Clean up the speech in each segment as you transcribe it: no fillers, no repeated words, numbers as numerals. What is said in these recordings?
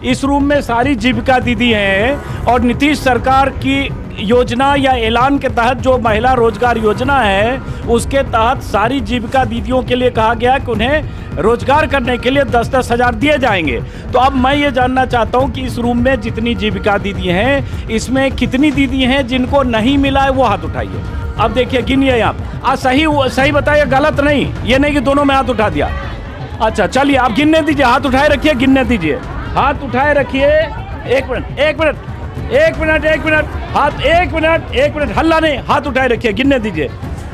इस रूम में सारी जीविका दीदी हैं और नीतीश सरकार की योजना या ऐलान के तहत जो महिला रोजगार योजना है उसके तहत सारी जीविका दीदियों के लिए कहा गया कि उन्हें रोजगार करने के लिए 10-10 हज़ार दिए जाएंगे। तो अब मैं ये जानना चाहता हूँ कि इस रूम में जितनी जीविका दीदी हैं इसमें कितनी दीदी हैं जिनको नहीं मिला है, वो हाथ उठाइए। अब देखिए गिनिए आप, सही बताइए, गलत नहीं, ये नहीं कि दोनों में हाथ उठा दिया। अच्छा चलिए आप गिनने दीजिए, हाथ उठाए रखिए, गिनने दीजिए, हाथ उठाए रखिए। एक मिनट, हल्ला नहीं, हाथ उठाए रखिए, गिनने दीजिए।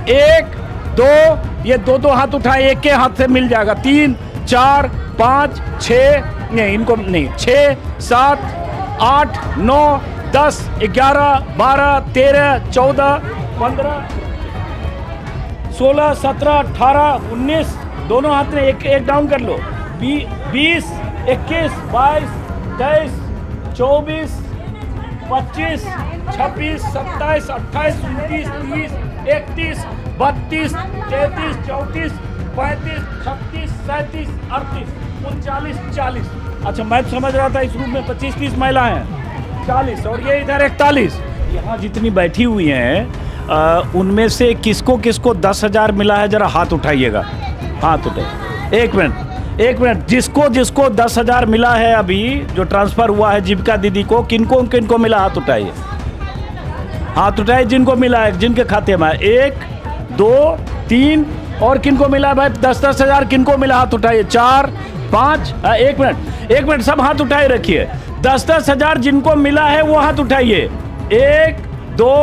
1 2, ये दो हाथ उठाए, एक के हाथ से मिल जाएगा। 3 4 5 6, नहीं इनको नहीं, 6 7 8 9 10 11 12 13 14 15 16 17 18 19, दोनों हाथ में एक डाउन कर लो। 20 21 22 23 24 25 26 27 28 29 30 31 32 33 34 35 36 37 38 39 40। अच्छा मैं समझ रहा था इस रूम में 25-30 महिला हैं, 40 और ये इधर 41। यहाँ जितनी बैठी हुई हैं उनमें से किसको किसको 10,000 मिला है, जरा हाथ उठाइएगा, हाथ उठाइए। एक मिनट, जिसको 10,000 मिला है अभी जो ट्रांसफर हुआ है जीविका दीदी को, किनको मिला, हाथ उठाइए, जिनको मिला है, जिनके खाते में 1 2 3, और किनको मिला है भाई 10-10 हज़ार, किनको मिला हाथ उठाइए। 4 5, एक मिनट सब हाथ उठाए रखिए। 10-10 हज़ार जिनको मिला है वो हाथ उठाइए। 1 2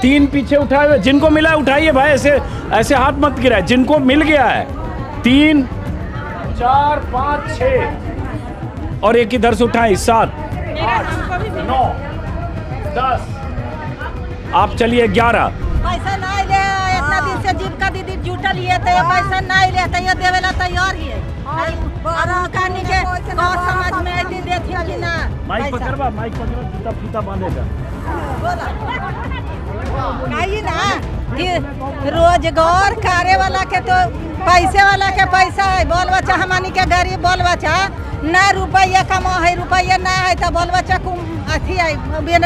3 पीछे उठाए हुए, जिनको मिला है उठाइए भाई, ऐसे हाथ मत गिराए। जिनको मिल गया है 3 4 5 6, और एक इधर से उठाए 7 8 9 10, आप चलिए 11। पैसा नहीं ले, इतना दिन से जीविका दीदी जुटल है तो ये पैसा नहीं ले, तो ये देवेला तैयार है। और कहानी के गाँव समाज में ऐसे देती कि ना माइक पकड़वा, जूता फीता बांधेगा। नहीं ना कि रोजगार करे वाला के तो पैसे वाला के पैसा है, बाल बच्चा हमानी के गरीब बाल बच्चा ना रुपया कमा है, रुपया ना है तो बाल बच्चा को अथी है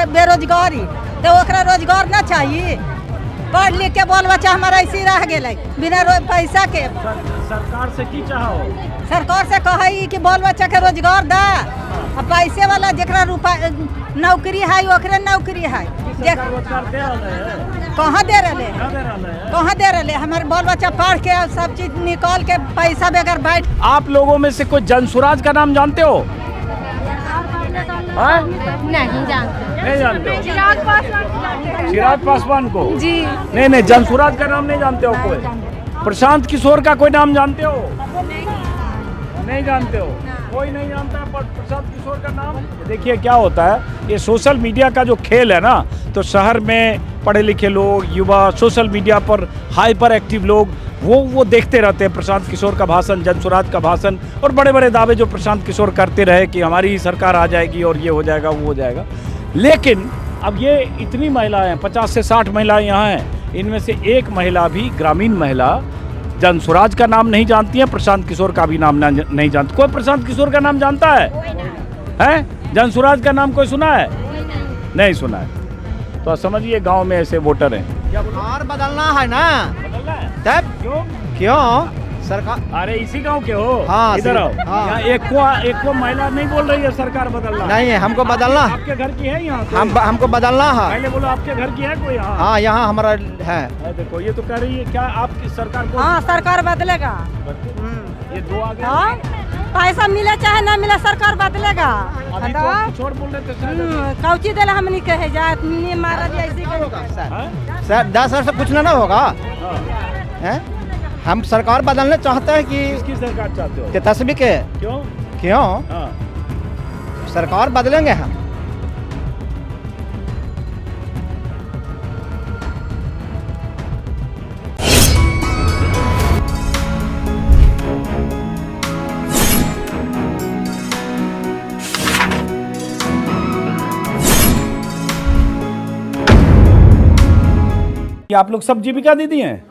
बेरोजगारी, तो ओकरा रोजगार ना चाहिए। पढ़ लिख के बाल बच्चा हमारा ऐसे रह गए बिना पैसा के। सरकार से की चाहो? सरकार से कही कि बाल बच्चा के रोजगार दा, पैसे वाला जरा नौकरी है ओकरे नौकरी है। कहाँ दे रहे हमारे बाल बच्चा पढ़ के सब चीज निकाल के पैसा बगैर बैठ। आप लोगों में से कोई जनसुराज का नाम जानते हो? नहीं जानते हो? चिराग पासवान को जी नहीं, जनसुराज का नाम नहीं जानते हो? कोई प्रशांत किशोर का कोई नाम जानते हो? नहीं जानते हो? कोई नहीं जानता प्रशांत किशोर का नाम। देखिए क्या होता है, ये सोशल मीडिया का जो खेल है ना, तो शहर में पढ़े लिखे लोग, युवा, सोशल मीडिया पर हाइपर एक्टिव लोग वो देखते रहते हैं प्रशांत किशोर का भाषण, जनसुराज का भाषण, और बड़े बड़े दावे जो प्रशांत किशोर करते रहे कि हमारी ही सरकार आ जाएगी और ये हो जाएगा वो हो जाएगा। लेकिन अब ये इतनी महिलाएं, 50 से 60 महिलाएं यहाँ हैं, इनमें से एक महिला भी, ग्रामीण महिला, जनसुराज का नाम नहीं जानती है, प्रशांत किशोर का भी नाम नहीं जानती। कोई प्रशांत किशोर का नाम जानता है? जनसुराज का नाम कोई सुना है? नहीं सुना है। तो समझिए गांव में ऐसे वोटर हैं। सरकार बदलना है ना, बदलना है तब क्यों सरकार? अरे इसी गांव के हो? हाँ, इधर आओ। हाँ। यहाँ एक को महिला नहीं बोल रही है सरकार बदलना। नहीं है, हमको बदलना। आपके घर की है यहाँ? हमको बदलना है। पहले बोलो आपके घर की है कोई यहाँ? हाँ यहाँ हमारा है। देखो ये तो कह रही है, क्या आपकी सरकार को? हाँ सरकार बदलेगा। ये दो आ गए। हाँ पैसा मिले चाहे ना मिले सरकार बदलेगा। अभी तो किशोर बोल रहे थे कौची दिला हमनी कहे जात महाराज ऐसे सर 10 वर्ष से पूछना ना होगा। हम सरकार बदलना चाहते हैं कि किसकी सरकार चाहते हो? कि तस्वीर के क्यों सरकार बदलेंगे हम। आप लोग सब जीविका दीदी हैं?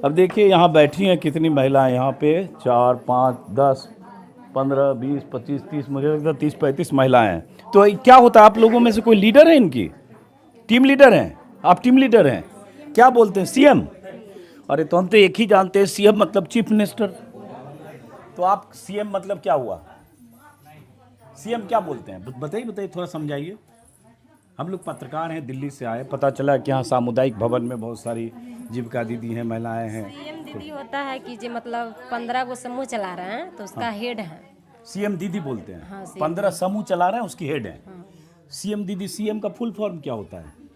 अब देखिए यहाँ बैठी हैं कितनी महिलाएं यहाँ पे, 4 5 10 15, 20, 25, 30, मुझे लगता है 30-35 महिलाएं हैं। तो क्या होता है, आप लोगों में से कोई लीडर है इनकी? टीम लीडर हैं आप? टीम लीडर हैं, क्या बोलते हैं, सीएम? अरे तो हम तो एक ही जानते हैं, सीएम मतलब चीफ मिनिस्टर। तो आप सीएम मतलब क्या हुआ? सीएम क्या बोलते हैं, बताइए थोड़ा समझाइए। हम लोग पत्रकार हैं, दिल्ली से आए, पता चला कि यहाँ सामुदायिक भवन में बहुत सारी जीविका दीदी हैं, महिलाएं हैं। सीएम दीदी होता है कि जो मतलब 15 को समूह चला रहे हैं तो उसका हेड है। सीएम दीदी बोलते हैं। हाँ, 15 समूह चला रहे हैं, उसकी हेड है। सीएम दीदी, सीएम का फुल फॉर्म क्या होता है?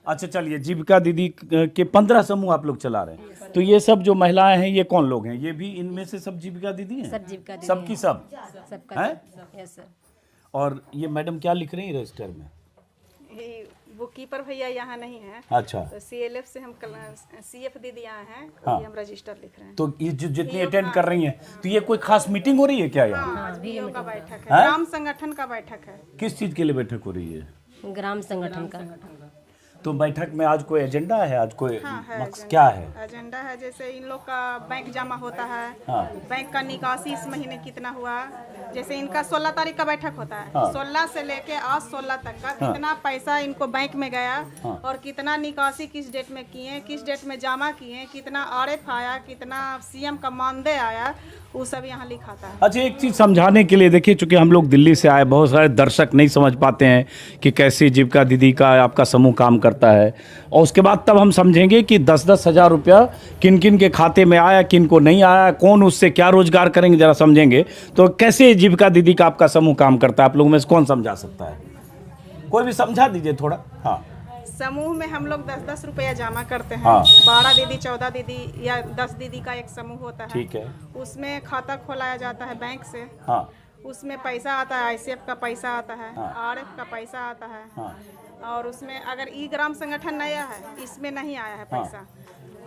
अच्छा चलिए, जीविका दीदी के 15 समूह आप लोग चला रहे हैं। तो ये सब जो महिलाएं हैं, ये कौन लोग हैं? ये भी इनमें से सब जीविका दीदी हैं? सब जीविका दीदी सबकी सब सबका हैं? Yes sir. और ये मैडम क्या लिख रही हैं रजिस्टर में? बुक कीपर भैया यहाँ नहीं है। अच्छा, तो सीएलएफ से हम सीएफ दीदी यहाँ हैं। हाँ। हम रजिस्टर लिख रहे हैं। तो ये जो जितनी अटेंड कर रही हैं, तो ये कोई खास मीटिंग हो रही है क्या यहाँ? आज बीओ का बैठक है, हाँ? ग्राम संगठन का बैठक है। किस चीज के लिए बैठक हो रही है? ग्राम संगठन का। तो बैठक में आज कोई एजेंडा है? आज कोई हाँ, है मकसद एजेंडा। क्या है? एजेंडा है, जैसे इन लोग का बैंक जमा होता है। हाँ। बैंक का निकासी इस महीने कितना हुआ, जैसे इनका 16 तारीख का बैठक होता है। हाँ। 16 से लेके आज 16 तक का कितना पैसा इनको बैंक में गया और कितना निकासी किस डेट में किए, किस डेट में जमा किए, कितना आरएफ आया, कितना सीएम का मानदेय आया, वो सब यहाँ लिखाता है। अच्छा, एक चीज़ समझाने के लिए देखिए, चूंकि हम लोग दिल्ली से आए, बहुत सारे दर्शक नहीं समझ पाते हैं कि कैसे जीविका दीदी का आपका समूह काम करता है, और उसके बाद तब हम समझेंगे कि 10-10 हज़ार रुपया किन किन के खाते में आया, किन को नहीं आया, कौन उससे क्या रोजगार करेंगे, जरा समझेंगे। तो कैसे जीविका दीदी का आपका समूह काम करता है, आप लोगों में से कौन समझा सकता है? कोई भी समझा दीजिए थोड़ा। हाँ, समूह में हम लोग 10-10 रुपया जमा करते हैं। हाँ। 12 दीदी, 14 दीदी या 10 दीदी का एक समूह होता है। ठीक है। उसमें खाता खोलाया जाता है बैंक से। हाँ, उसमें पैसा आता है, आईसीएफ का पैसा आता है, हाँ। आरएफ का पैसा आता है। हाँ, और उसमें अगर ई ग्राम संगठन नया है, इसमें नहीं आया है पैसा,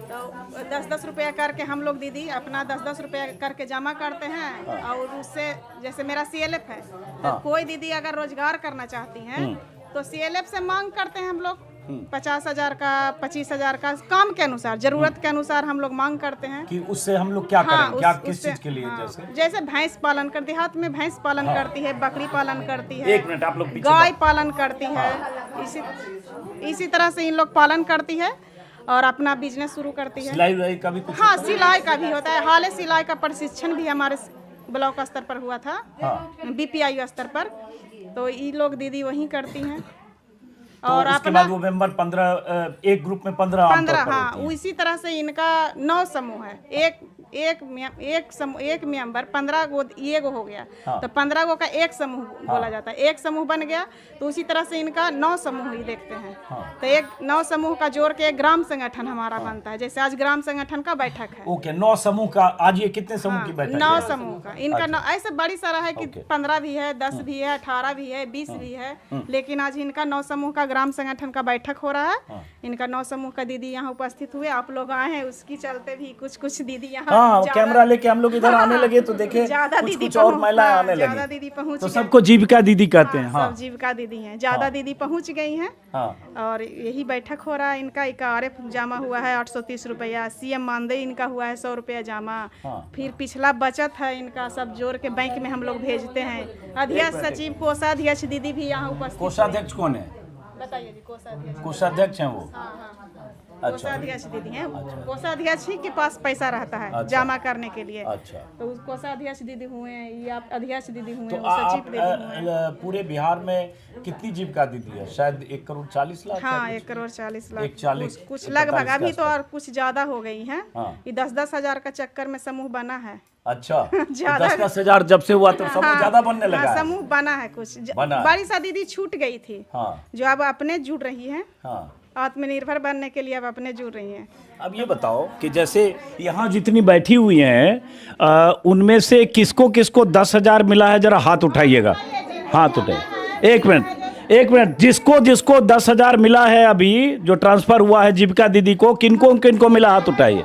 तो 10-10 रुपया करके हम लोग दीदी अपना 10-10 रुपया करके जमा करते हैं। और उससे, जैसे मेरा सीएलएफ है, तो कोई दीदी अगर रोजगार करना चाहती हैं तो सीएलएफ से मांग करते हैं हम लोग 50,000 का, 25,000 का, काम के अनुसार, जरूरत के अनुसार हम लोग मांग करते हैं कि उससे हम लोग क्या करें, क्या किस उससे- चीज़ के लिए? हाँ, जैसे जैसे भैंस पालन कर, देहात में भैंस पालन करती है, बकरी पालन करती है, एक मिनट, आप लोग पीछे गाय पालन करती है। इसी तरह से इन लोग पालन करती है और अपना बिजनेस शुरू करती है। सिलाई उलाई का भी कुछ? हाँ, सिलाई का भी होता है। हाल ही सिलाई का प्रशिक्षण भी हमारे ब्लॉक स्तर पर हुआ था, बीपीआई स्तर पर, तो ये लोग दीदी वहीं करती हैं। तो और उसके अपना बाद वो मेंबर 15, एक ग्रुप में 15 आमतौर 15, पर हाँ, होती हैं। इसी तरह से इनका 9 समूह है। एक मेंबर 15 गो, ये गो हो गया, हाँ। तो 15 गो का एक समूह बोला जाता है। एक समूह बन गया तो उसी तरह से इनका 9 समूह ही देखते हैं। हाँ। तो एक 9 समूह का जोड़ के एक ग्राम संगठन हमारा बनता है। जैसे आज ग्राम संगठन का बैठक है। ओके, 9 समूह का। आज ये कितने समूह की बैठक 9 है? समूह का इनका अच्छा। ऐसे बड़ी सारा है कि ओके। 15 भी है, 10 भी है, 18 भी है, 20 भी है, लेकिन आज इनका 9 समूह का ग्राम संगठन का बैठक हो रहा है। इनका 9 समूह का दीदी यहाँ उपस्थित हुए, आप लोग आए हैं, उसकी चलते भी कुछ दीदी यहाँ हाँ, ज्यादा- कैमरा लेके हम लोग इधर आने लगे तो देखे ज्यादा दीदी कुछ और पहुंच- महिलाएं हाँ, आने ज्यादा लगी, दीदी पहुंच तो गए। सबको जीविका दीदी कहते हैं। हाँ, सब जीविका दीदी हैं, ज्यादा दीदी पहुंच गई हैं। हाँ, और यही बैठक हो रहा है। इनका एक आरएफ जमा हुआ है 830 रुपया, सीएम मानदेय इनका हुआ है 100 रुपया जमा। हाँ। फिर पिछला बचत है इनका, सब जोड़ के बैंक में हम लोग भेजते हैं। अध्यक्ष, सचिव, कोषाध्यक्ष दीदी भी यहाँ उपस्थित। कोषाध्यक्ष कौन है? बताइए जी, कोषाध्यक्ष। कोषाध्यक्ष हैं वो? अच्छा, कोषाध्यक्ष दीदी हैं। कोषाध्यक्ष ही के पास पैसा रहता है अच्छा। जमा करने के लिए। अच्छा। तो उस कोषाध्यक्ष दीदी हुए हैं, ये आप अध्यक्ष दीदी हुए तो हैं, वो सचिव आप दीदी हुए हैं। पूरे बिहार में कितनी जीविका दीदी है? शायद 1 करोड़ 40 लाख। हाँ, 1 करोड़ 40 लाख, 140 कुछ लगभग। 45 अभी के तो और कुछ ज्यादा हो गई हैं। हाँ। ये 10-10 हजार का चक्कर में समूह बना है। अच्छा, ज्यादा- 10-10 हजार जब से हुआ तो समूह हाँ, ज्यादा बनने लगा हाँ, है। समूह बना है कुछ। बना है। बड़ी सा दीदी छूट गई थी, हाँ, जो अब अपने जुड़ रही हैं, हाँ। आत्मनिर्भर बनने के लिए अब अपने जुड़ रही हैं। अब ये बताओ कि जैसे यहाँ जितनी बैठी हुई हैं, उनमें से किसको किसको 10,000 मिला है? जरा हाथ उठाइएगा, हाथ उठाइए। एक मिनट, जिसको जिसको 10,000 मिला है अभी जो ट्रांसफर हुआ है जीविका दीदी को, किनको किनको मिला? हाथ उठाइए,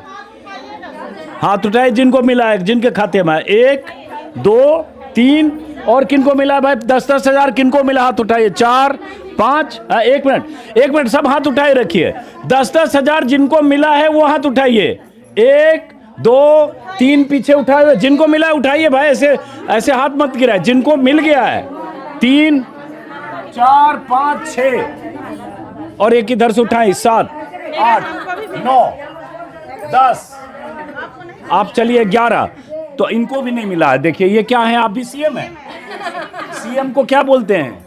हाथ उठाइए जिनको मिला है, जिनके खाते में। 1, 2, 3 और किनको मिला है भाई? 10-10 हज़ार किनको मिला? हाथ उठाइए। 4, 5, एक मिनट, सब हाथ उठाए रखिए। 10-10 हज़ार जिनको मिला है वो हाथ उठाइए। 1, 2 3 पीछे उठाए हुए, जिनको मिला है उठाइए भाई, ऐसे ऐसे हाथ मत गिराए, जिनको मिल गया है 3 4 5 6 और एक इधर से उठाएं 7 8 9 10, आप चलिए 11, तो इनको भी नहीं मिला है। देखिए ये क्या है, आप भी सीएम है, सीएम को क्या बोलते हैं?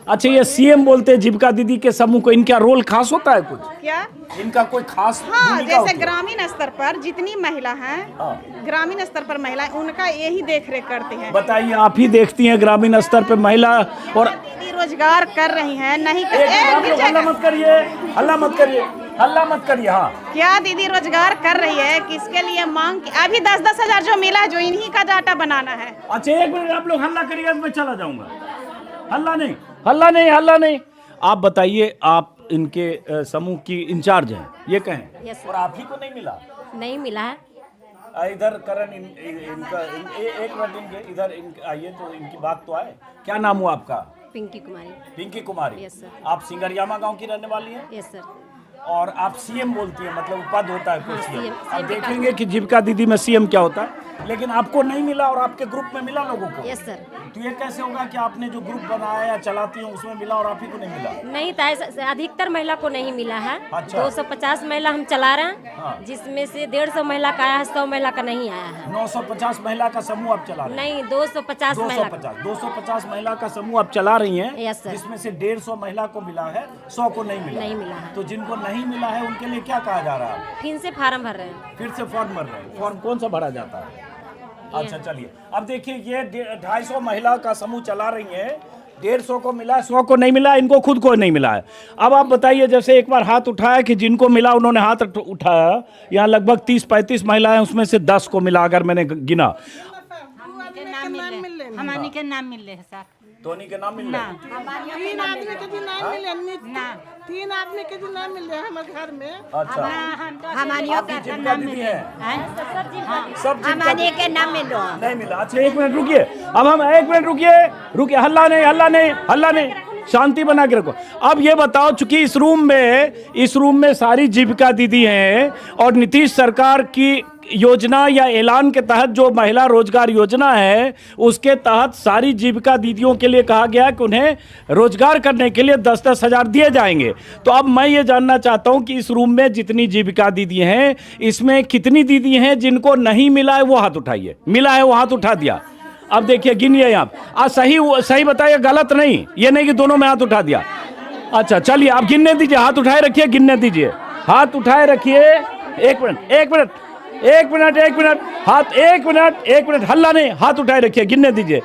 अच्छा ये सीएम बोलते हैं जीविका दीदी के समूह को, इनका रोल खास होता है कुछ? क्या इनका कोई खास हाँ, भूमिका जैसे होती है? ग्रामीण स्तर पर जितनी महिला हैं, ग्रामीण स्तर पर महिलाएं, उनका यही देख रेख करती हैं। बताइए, आप ही देखती हैं ग्रामीण स्तर पे महिला और दीदी रोजगार कर रही हैं, नहीं कर हल्ला मत करिए, हल्ला मत करिए, हल्ला मत करिए। हाँ क्या दीदी रोजगार कर रही है, किसके लिए मांग अभी 10-10 हजार जो मिला है, जो इन्हीं का डाटा बनाना है। अच्छा एक मिनट आप लोग हल्ला करिए, मैं चला जाऊंगा। हल्ला नहीं, हल्ला नहीं, हल्ला नहीं। आप बताइए, आप इनके समूह की इंचार्ज हैं, ये कहें यस सर। और आप ही को नहीं मिला? नहीं मिला है। इधर करण इनका एक मिनट, इनके इधर आइए तो इनकी बात तो आए। क्या नाम हुआ आपका? पिंकी कुमारी। पिंकी कुमारी। Yes sir. आप सिंगरियामा गांव की रहने वाली हैं? Yes sir. और आप सीएम बोलती हैं, मतलब पद होता है कोई सीएम। CM अब देखेंगे कि जीविका दीदी में सीएम क्या होता है, लेकिन आपको नहीं मिला और आपके ग्रुप में मिला लोगों को। Yes sir. तो ये कैसे होगा कि आपने जो ग्रुप बनाया या चलाती हैं उसमें मिला और आप ही को नहीं मिला? नहीं था, अधिकतर महिला को नहीं मिला है। अच्छा। 250 महिला हम चला रहे हैं, हाँ। जिसमें से 150 महिला का आया है, 100 महिला का नहीं आया है। 950 महिला का समूह आप चला रही हैं? नहीं, 250 महिला का। 250 महिला का समूह आप चला रही हैं। Yes sir. जिसमें से 150 महिला को मिला है, 100 को नहीं मिला। नहीं मिला है। तो जिनको नहीं मिला है उनके लिए क्या कहा जा रहा है? फिर से फार्म भर रहे हैं। फिर से फॉर्म भर रहे हैं। फॉर्म कौन सा भरा जाता है? अच्छा चलिए, अब देखिए ये 250 महिला का समूह चला रही है, 150 को मिला, 100 को नहीं मिला, इनको खुद को नहीं मिला है। अब आप बताइए, जैसे एक बार हाथ उठाया कि जिनको मिला उन्होंने हाथ उठाया, यहाँ लगभग 30-35 महिलाएं, उसमें से 10 को मिला, अगर मैंने गिना। हमानी के नाम मिले हैं सर। धोनी के नाम मिल रहे हैं? 3 आदमी के भी नहीं मिले, 3 आदमी के भी नहीं मिले हमारे घर में। अच्छा, हमानियों आपकी जीविका दीदी है? सब हमानी के नाम मिलो। नहीं मिला। अच्छा एक मिनट रुकिए, अब हम एक मिनट रुकिए, हल्ला नहीं, हल्ला नहीं, हल्ला नहीं, शांति बना के रखो। अब ये बताओ, चूंकि इस रूम में सारी जीविका दीदी हैं और नीतीश सरकार की योजना या ऐलान के तहत जो महिला रोजगार योजना है, उसके तहत सारी जीविका दीदियों के लिए कहा गया कि उन्हें रोजगार करने के लिए 10-10 हजार दिए जाएंगे। तो अब मैं ये जानना चाहता हूं कि इस रूम में जितनी जीविका दीदी हैं, इसमें कितनी दीदी हैं जिनको नहीं मिला है? वो हाथ उठाइए। मिला है वो हाथ उठा दिया। अब देखिए, गिनिए आप। सही बताइए, गलत नहीं, ये नहीं कि दोनों में हाथ उठा दिया। अच्छा चलिए, आप गिनने दीजिए, हाथ उठाए रखिए, गिनने दीजिए, हाथ उठाए रखिए। एक मिनट, हाथ, एक मिनट, हल्ला नहीं, हाथ उठाए रखिए, गिनने दीजिए।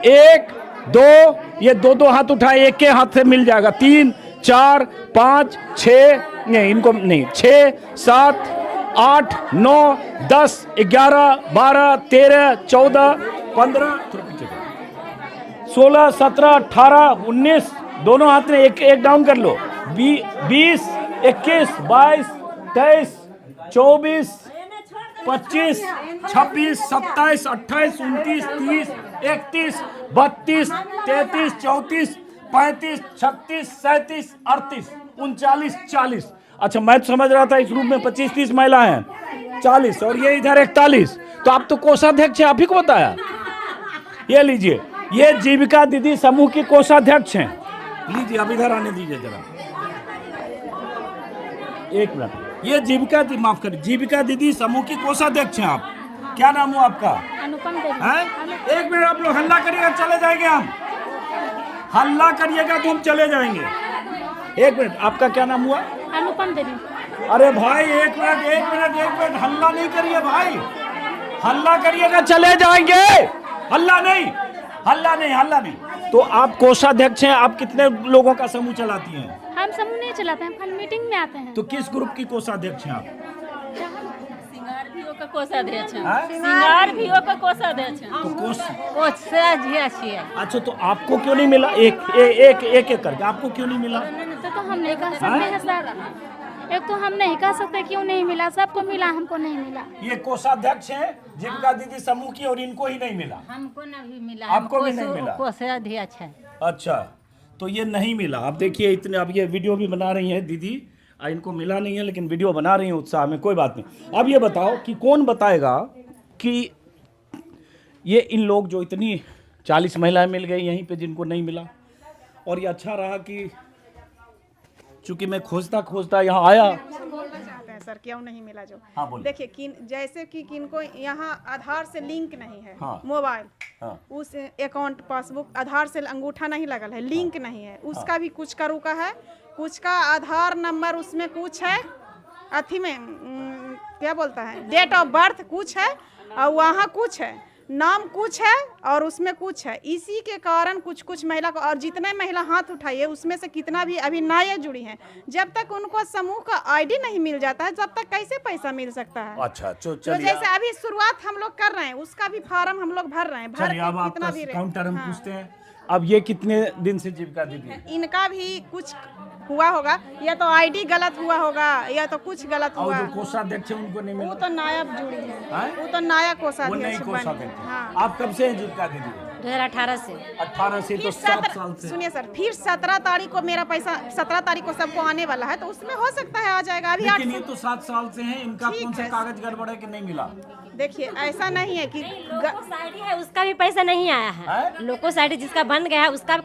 1 2, ये 2 हाथ उठाए, एक के हाथ से मिल जाएगा। 3 4 5 6, नहीं इनको नहीं, 6 7 8 9 10 11 12 13 14 15 16 17 18 19, दोनों हाथ में एक डाउन कर लो। 20 21 22 23 24 25 26 27 28 29 30 31 32 33 34 35 36 37 38 39 40। अच्छा मैं तो समझ रहा था इस रूम में 25-30 महिला हैं, 40 और ये इधर 41। तो आप तो कोषाध्यक्ष है, आप ही को बताया। ये लीजिए, ये जीविका दीदी समूह की कोषाध्यक्ष हैं। लीजिए, अब इधर आने दीजिए जरा, एक मिनट। ये माफ करिए, जीविका दीदी समूह की कोषाध्यक्ष हैं आप। क्या नाम हुआ आपका? अनुपम देवी। हैं? एक मिनट, आप लोग हल्ला करिएगा, चले जाएंगे हम। हल्ला करिएगा तो हम चले जाएंगे। एक मिनट, आपका क्या नाम हुआ? अनुपम देवी। अरे भाई एक मिनट, हल्ला नहीं करिए भाई, हल्ला करिएगा चले जाएंगे। हल्ला नहीं। तो आप कोषाध्यक्ष हैं, आप कितने लोगों का समूह चलाती हैं? हम समूह नहीं चलाते हैं, फन मीटिंग में आते हैं। तो किस ग्रुप की कोषाध्यक्ष हैं आप? सिंगार भी का कोषाध्यक्ष है। हाँ? सिंगार भी का कोषाध्यक्ष है। तो कोषाध्यक्ष है। अच्छा, तो आपको क्यों नहीं मिला? एक करके आपको क्यों नहीं मिला? तो हम नहीं कह सकते हैं सर, एक तो हम नहीं कह सकते क्यों नहीं मिला, सबको मिला, हमको नहीं मिला। ये कोषाध्यक्ष हैं जीविका दीदी समूह की और इनको ही नहीं मिला। हमको नहीं मिला, आपको भी नहीं मिला? कोषाध्यक्ष है। अच्छा, तो ये नहीं मिला। अब देखिए इतने, अब ये वीडियो भी बना रही हैं दीदी, इनको मिला नहीं है लेकिन वीडियो बना रही हैं उत्साह में, कोई बात नहीं। अब ये बताओ कि कौन बताएगा कि ये इन लोग जो इतनी 40 महिलाएं मिल गई यहीं पे जिनको नहीं मिला, और ये अच्छा रहा कि चूंकि मैं खोजता खोजता यहाँ आया। बोलना चाहते हैं सर, क्यों नहीं मिला जो? हाँ, बोलिए। देखिए जैसे कि किनको यहाँ आधार से लिंक नहीं है, हाँ। मोबाइल, हाँ। उस अकाउंट पासबुक आधार से अंगूठा नहीं लगल है, लिंक नहीं है, उसका भी कुछ का रुका है, कुछ का आधार नंबर उसमें कुछ है, अथी में क्या बोलता है, डेट ऑफ बर्थ कुछ है, और वहाँ कुछ है, नाम कुछ है और उसमें कुछ है। इसी के कारण कुछ कुछ महिला को, और जितने महिला हाथ उठाइए उसमें से कितना भी अभी नए जुड़ी हैं, जब तक उनको समूह का आईडी नहीं मिल जाता है जब तक कैसे पैसा मिल सकता है। अच्छा, तो चलिए जैसे अभी शुरुआत हम लोग कर रहे हैं, उसका भी फार्म हम लोग भर रहे हैं, भर चलिए अब के आपका कितना भी काउंटर हम हाँ। पूछते हैं। अब ये कितने दिन से जीविका दीदी है? इनका भी कुछ हुआ होगा, या तो आईडी गलत हुआ होगा या तो कुछ गलत और हुआ। जो कोषाध्यक्ष है उनको नहीं वो मिला? तो नया जुड़ी हैं? है, वो तो नया वो कोषाध्यक्ष नहीं बनी कोषाध्यक्ष। है। हाँ। आप कब से हैं जीविका दीदी? 2018 से। 18 से, तो 7 साल से। सुनिए सर, फिर 17 तारीख को मेरा पैसा 17 तारीख को सबको आने वाला है, तो उसमें हो सकता है आ जाएगा। अभी लेकिन ये तो 7 साल से हैं, इनका ठीक कौन सा है। कागज गड़बड़ है कि नहीं मिला? देखिए ऐसा नहीं है कि लोकोस आईडी है उसका भी पैसा नहीं आया है, हैं? लोकोस आईडी जिसका बन गया है उसका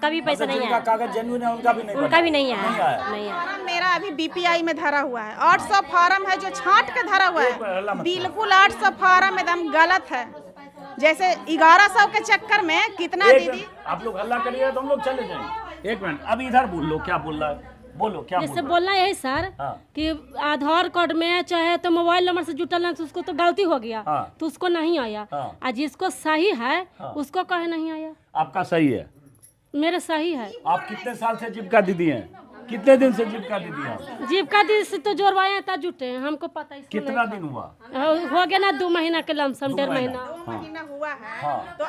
भी पैसा नहीं जिनका आया, कागज जेन्युइन है उनका भी नहीं उनका बना। भी नहीं आया, आया। नहीं आया। फार्म मेरा अभी बीपीआई में धरा हुआ है, 800 फार्म है जो छांट के धरा हुआ हल्ला है, मत बिल्कुल 800 फार्म एकदम गलत है। जैसे 1100 के चक्कर में कितना एक दीदी, मिनट, आप लोग हल्ला करिए तो हम लोग चले जाएंगे। एक मिनट, अब इधर बोल लो, क्या बोल रहा है, बोलो क्या जैसे बोल रहा बोलना यही सर हाँ। कि आधार कार्ड में चाहे तो मोबाइल नंबर से जुटल है तो उसको तो गलती हो गया, हाँ। तो उसको नहीं आया। हाँ। और जिसको सही है हाँ। उसको कहे नहीं आया। है? आपका सही है। मेरे सही है। आप कितने साल से जीविका दीदी हैं? कितने दिन से जीविका दीदी हैं? जीविका दीदी से तो जोड़वाए तब जुटे हैं, हमको पता इसको कितना दिन हुआ? हो गया ना 2 महीना के लमसम, 1.5 महीना। 2 महीना हुआ है। हाँ। तो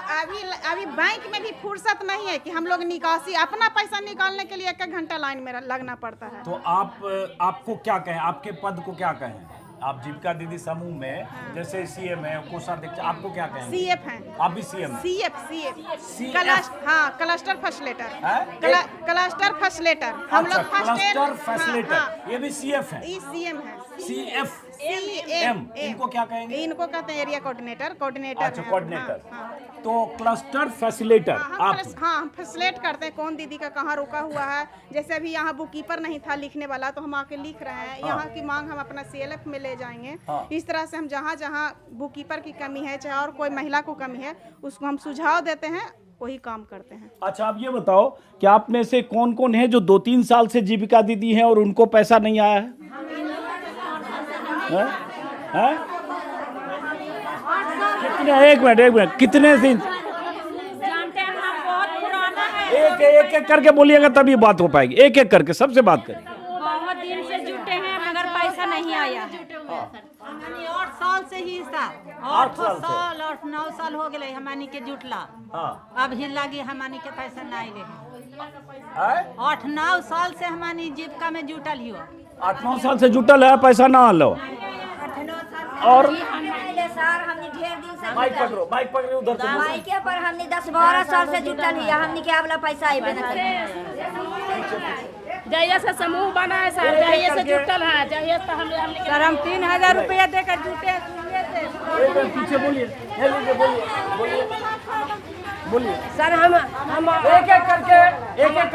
अभी बैंक में भी फुर्सत नहीं है कि हम लोग निकासी अपना पैसा निकालने के लिए 1 घंटा लाइन में लगना पड़ता है। तो आपको क्या कहें, आपके पद को क्या कहें? आप जीविका दीदी समूह में जैसे सीएम है, कोषाध्यक्ष, आपको क्या कहें? सीएफ हैं। आप भी सीएम हैं? सीएफ हाँ, क्लस्टर फैसिलिटर, हैं? क्लस्टर फैसिलिटर हम अच्छा, लोग फर्स्ट क्लस्टर फैसिलिटर, ये भी सीएफ है? सीएम है। सीएफ CM, इनको क्या कहेंगे? इनको कहते हैं एरिया कोऑर्डिनेटर। अच्छा, हैं। कोऑर्डिनेटर। हाँ, हाँ। तो क्लस्टर फैसिलिटर आप? हम फैसिलेट करते हैं कौन दीदी का कहाँ रुका हुआ है। जैसे अभी यहाँ बुक कीपर नहीं था लिखने वाला, तो हम आके लिख रहे हैं। यहाँ की मांग हम अपना CLF में ले जाएंगे। हाँ। इस तरह से हम जहाँ जहाँ बुक कीपर की कमी है, चाहे और कोई महिला को कमी है, उसको हम सुझाव देते हैं, वही काम करते हैं। अच्छा, आप ये बताओ कि आप में से कौन कौन है जो 2-3 साल से जीविका दीदी हैं और उनको पैसा नहीं आया है? हैं? कितने, एक मिनट, कितने दिन? जानते हैं हम बहुत पुराना है, एक करके बोलिएगा तभी बात हो पाएगी। एक एक करके सबसे बात करिए। बहुत दिन से जुटे हैं मगर पैसा नहीं आया। 8 साल से ही सर, 8 साल से। 8-9 साल हो गए हमानी के जुटला। हाँ। अब ही लगी हमानी के पैसा नहीं ले। हैं? 8-9 साल से हमानी जीविका में जुटल ही हो। 8-9 साल से जुटल है, पैसा ना आलो। और सर हमने ढेर दिन से माइक पकड़ो उधर से। माइके पर हमने 10-12 साल से जुटल ही, हमने के वाला पैसा आइबे न करे। जहिया से समूह बना है सर, जहिया से जुटल है, जहिया से हमने सर हम 3000 रुपया देकर जुटे। पीछे बोलिए, बोलिए सर हम एक एक करके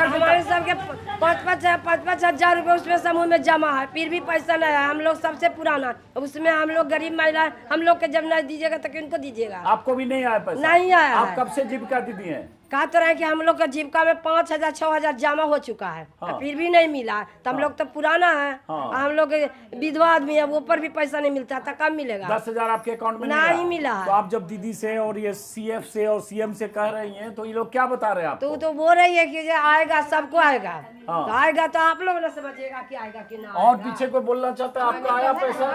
हमारे सबके 5-5 हजार रुपए उसमें समूह में जमा है, फिर भी पैसा नहीं है। हम लोग सबसे पुराना, उसमें हम लोग गरीब महिला, हम लोग के जब नहीं दीजिएगा तो किनको दीजिएगा? आपको भी नहीं आया पैसा? नहीं आया आप है। कब से जीविका दीदी हैं? कहा तो रहे कि हम लोग का जीविका में 5,000-6,000 जमा हो चुका है, हाँ। फिर भी नहीं मिला। तो हम लोग तो पुराना है, हाँ। हम लोग विधवा आदमी है, वो पर भी पैसा नहीं मिलता था। कब मिलेगा? 10,000 आपके अकाउंट में नहीं आया? मिला है। तो आप जब दीदी से और ये सीएफ से और सीएम से कह रही हैं तो ये लोग क्या बता रहे हैं आपको? तो बोल रही है कि ये आएगा, सबको आएगा। हाँ। तो आएगा तो आप लोग ना समझिएगा कि आएगा कि ना और आएगा। पीछे कोई बोलना चाहता है आपका आया पैसा?